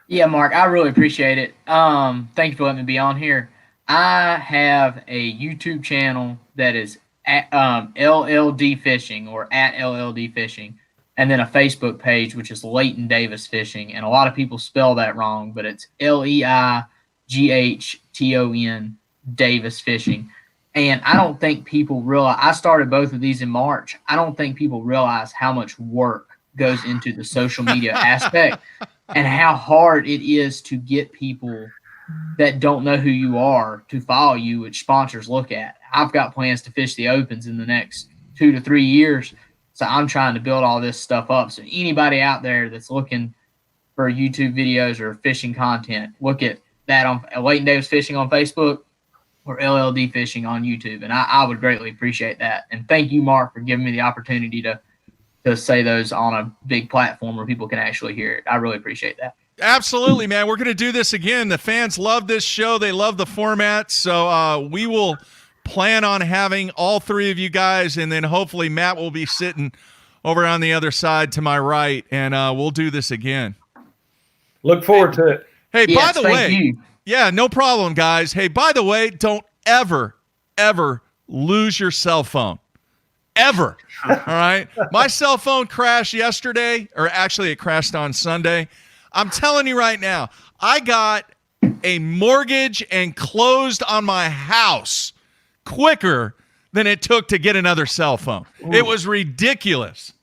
Yeah, Mark, I really appreciate it. Thank you for letting me be on here. I have a YouTube channel that is at LLD Fishing or at LLD Fishing. and then a Facebook page, which is Leighton Davis Fishing. And a lot of people spell that wrong, but it's Leighton Davis Fishing. And I don't think people realize, I started both of these in March. I don't think people realize how much work goes into the social media aspect and how hard it is to get people that don't know who you are to follow you, which sponsors look at. I've got plans to fish the Opens in the next 2 to 3 years. So I'm trying to build all this stuff up. So anybody out there that's looking for YouTube videos or fishing content, look at that on Leighton Davis Fishing on Facebook or LLD Fishing on YouTube. And I would greatly appreciate that. And thank you, Mark, for giving me the opportunity to say those on a big platform where people can actually hear it. I really appreciate that. Absolutely, man. We're going to do this again. The fans love this show. They love the format. So we will plan on having all three of you guys, and then hopefully Matt will be sitting over on the other side to my right, and we'll do this again. Look forward to it. Hey, Yes, by the way, you. yeah, no problem, guys. Hey, by the way, don't ever lose your cell phone. Ever. All right? My cell phone crashed yesterday, or actually it crashed on Sunday. I'm telling you right now, I got a mortgage and closed on my house quicker than it took to get another cell phone. Ooh. It was ridiculous.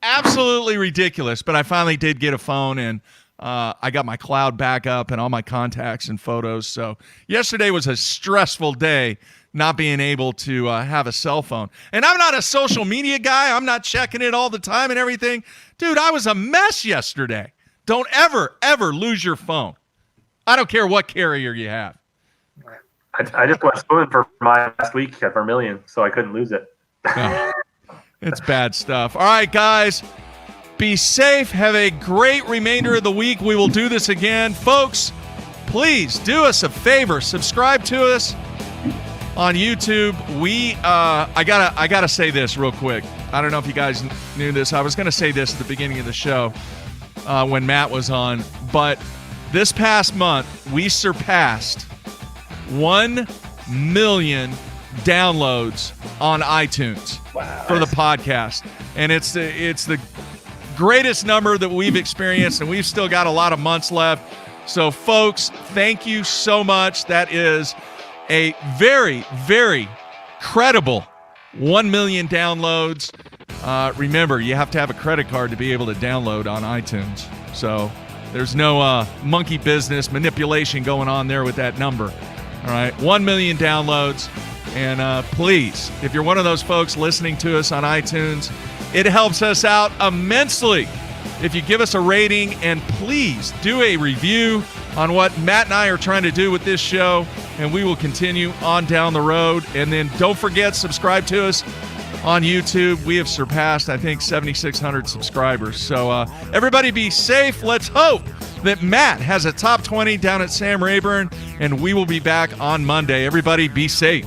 Absolutely ridiculous. But I finally did get a phone, and I got my cloud backup and all my contacts and photos. So yesterday was a stressful day not being able to have a cell phone. And I'm not a social media guy. I'm not checking it all the time and everything. Dude, I was a mess yesterday. Don't ever lose your phone. I don't care what carrier you have. I just went swimming for my last week at Vermilion, so I couldn't lose it. No, it's bad stuff. All right, guys. Be safe. Have a great remainder of the week. We will do this again. Folks, please do us a favor. Subscribe to us on YouTube. I gotta say this real quick. I don't know if you guys knew this. I was going to say this at the beginning of the show when Matt was on. But this past month, we surpassed 1 million downloads on iTunes for the podcast. And it's the greatest number that we've experienced, and we've still got a lot of months left. So, folks, thank you so much. That is a very, very credible 1 million downloads. Remember, you have to have a credit card to be able to download on iTunes. So there's no monkey business manipulation going on there with that number. All right, 1 million downloads. And please, if you're one of those folks listening to us on iTunes, it helps us out immensely if you give us a rating, and please do a review on what Matt and I are trying to do with this show, and we will continue on down the road. And then don't forget, subscribe to us on YouTube. We have surpassed, I think, 7,600 subscribers. So everybody be safe. Let's hope that Matt has a top 20 down at Sam Rayburn, and we will be back on Monday. Everybody be safe.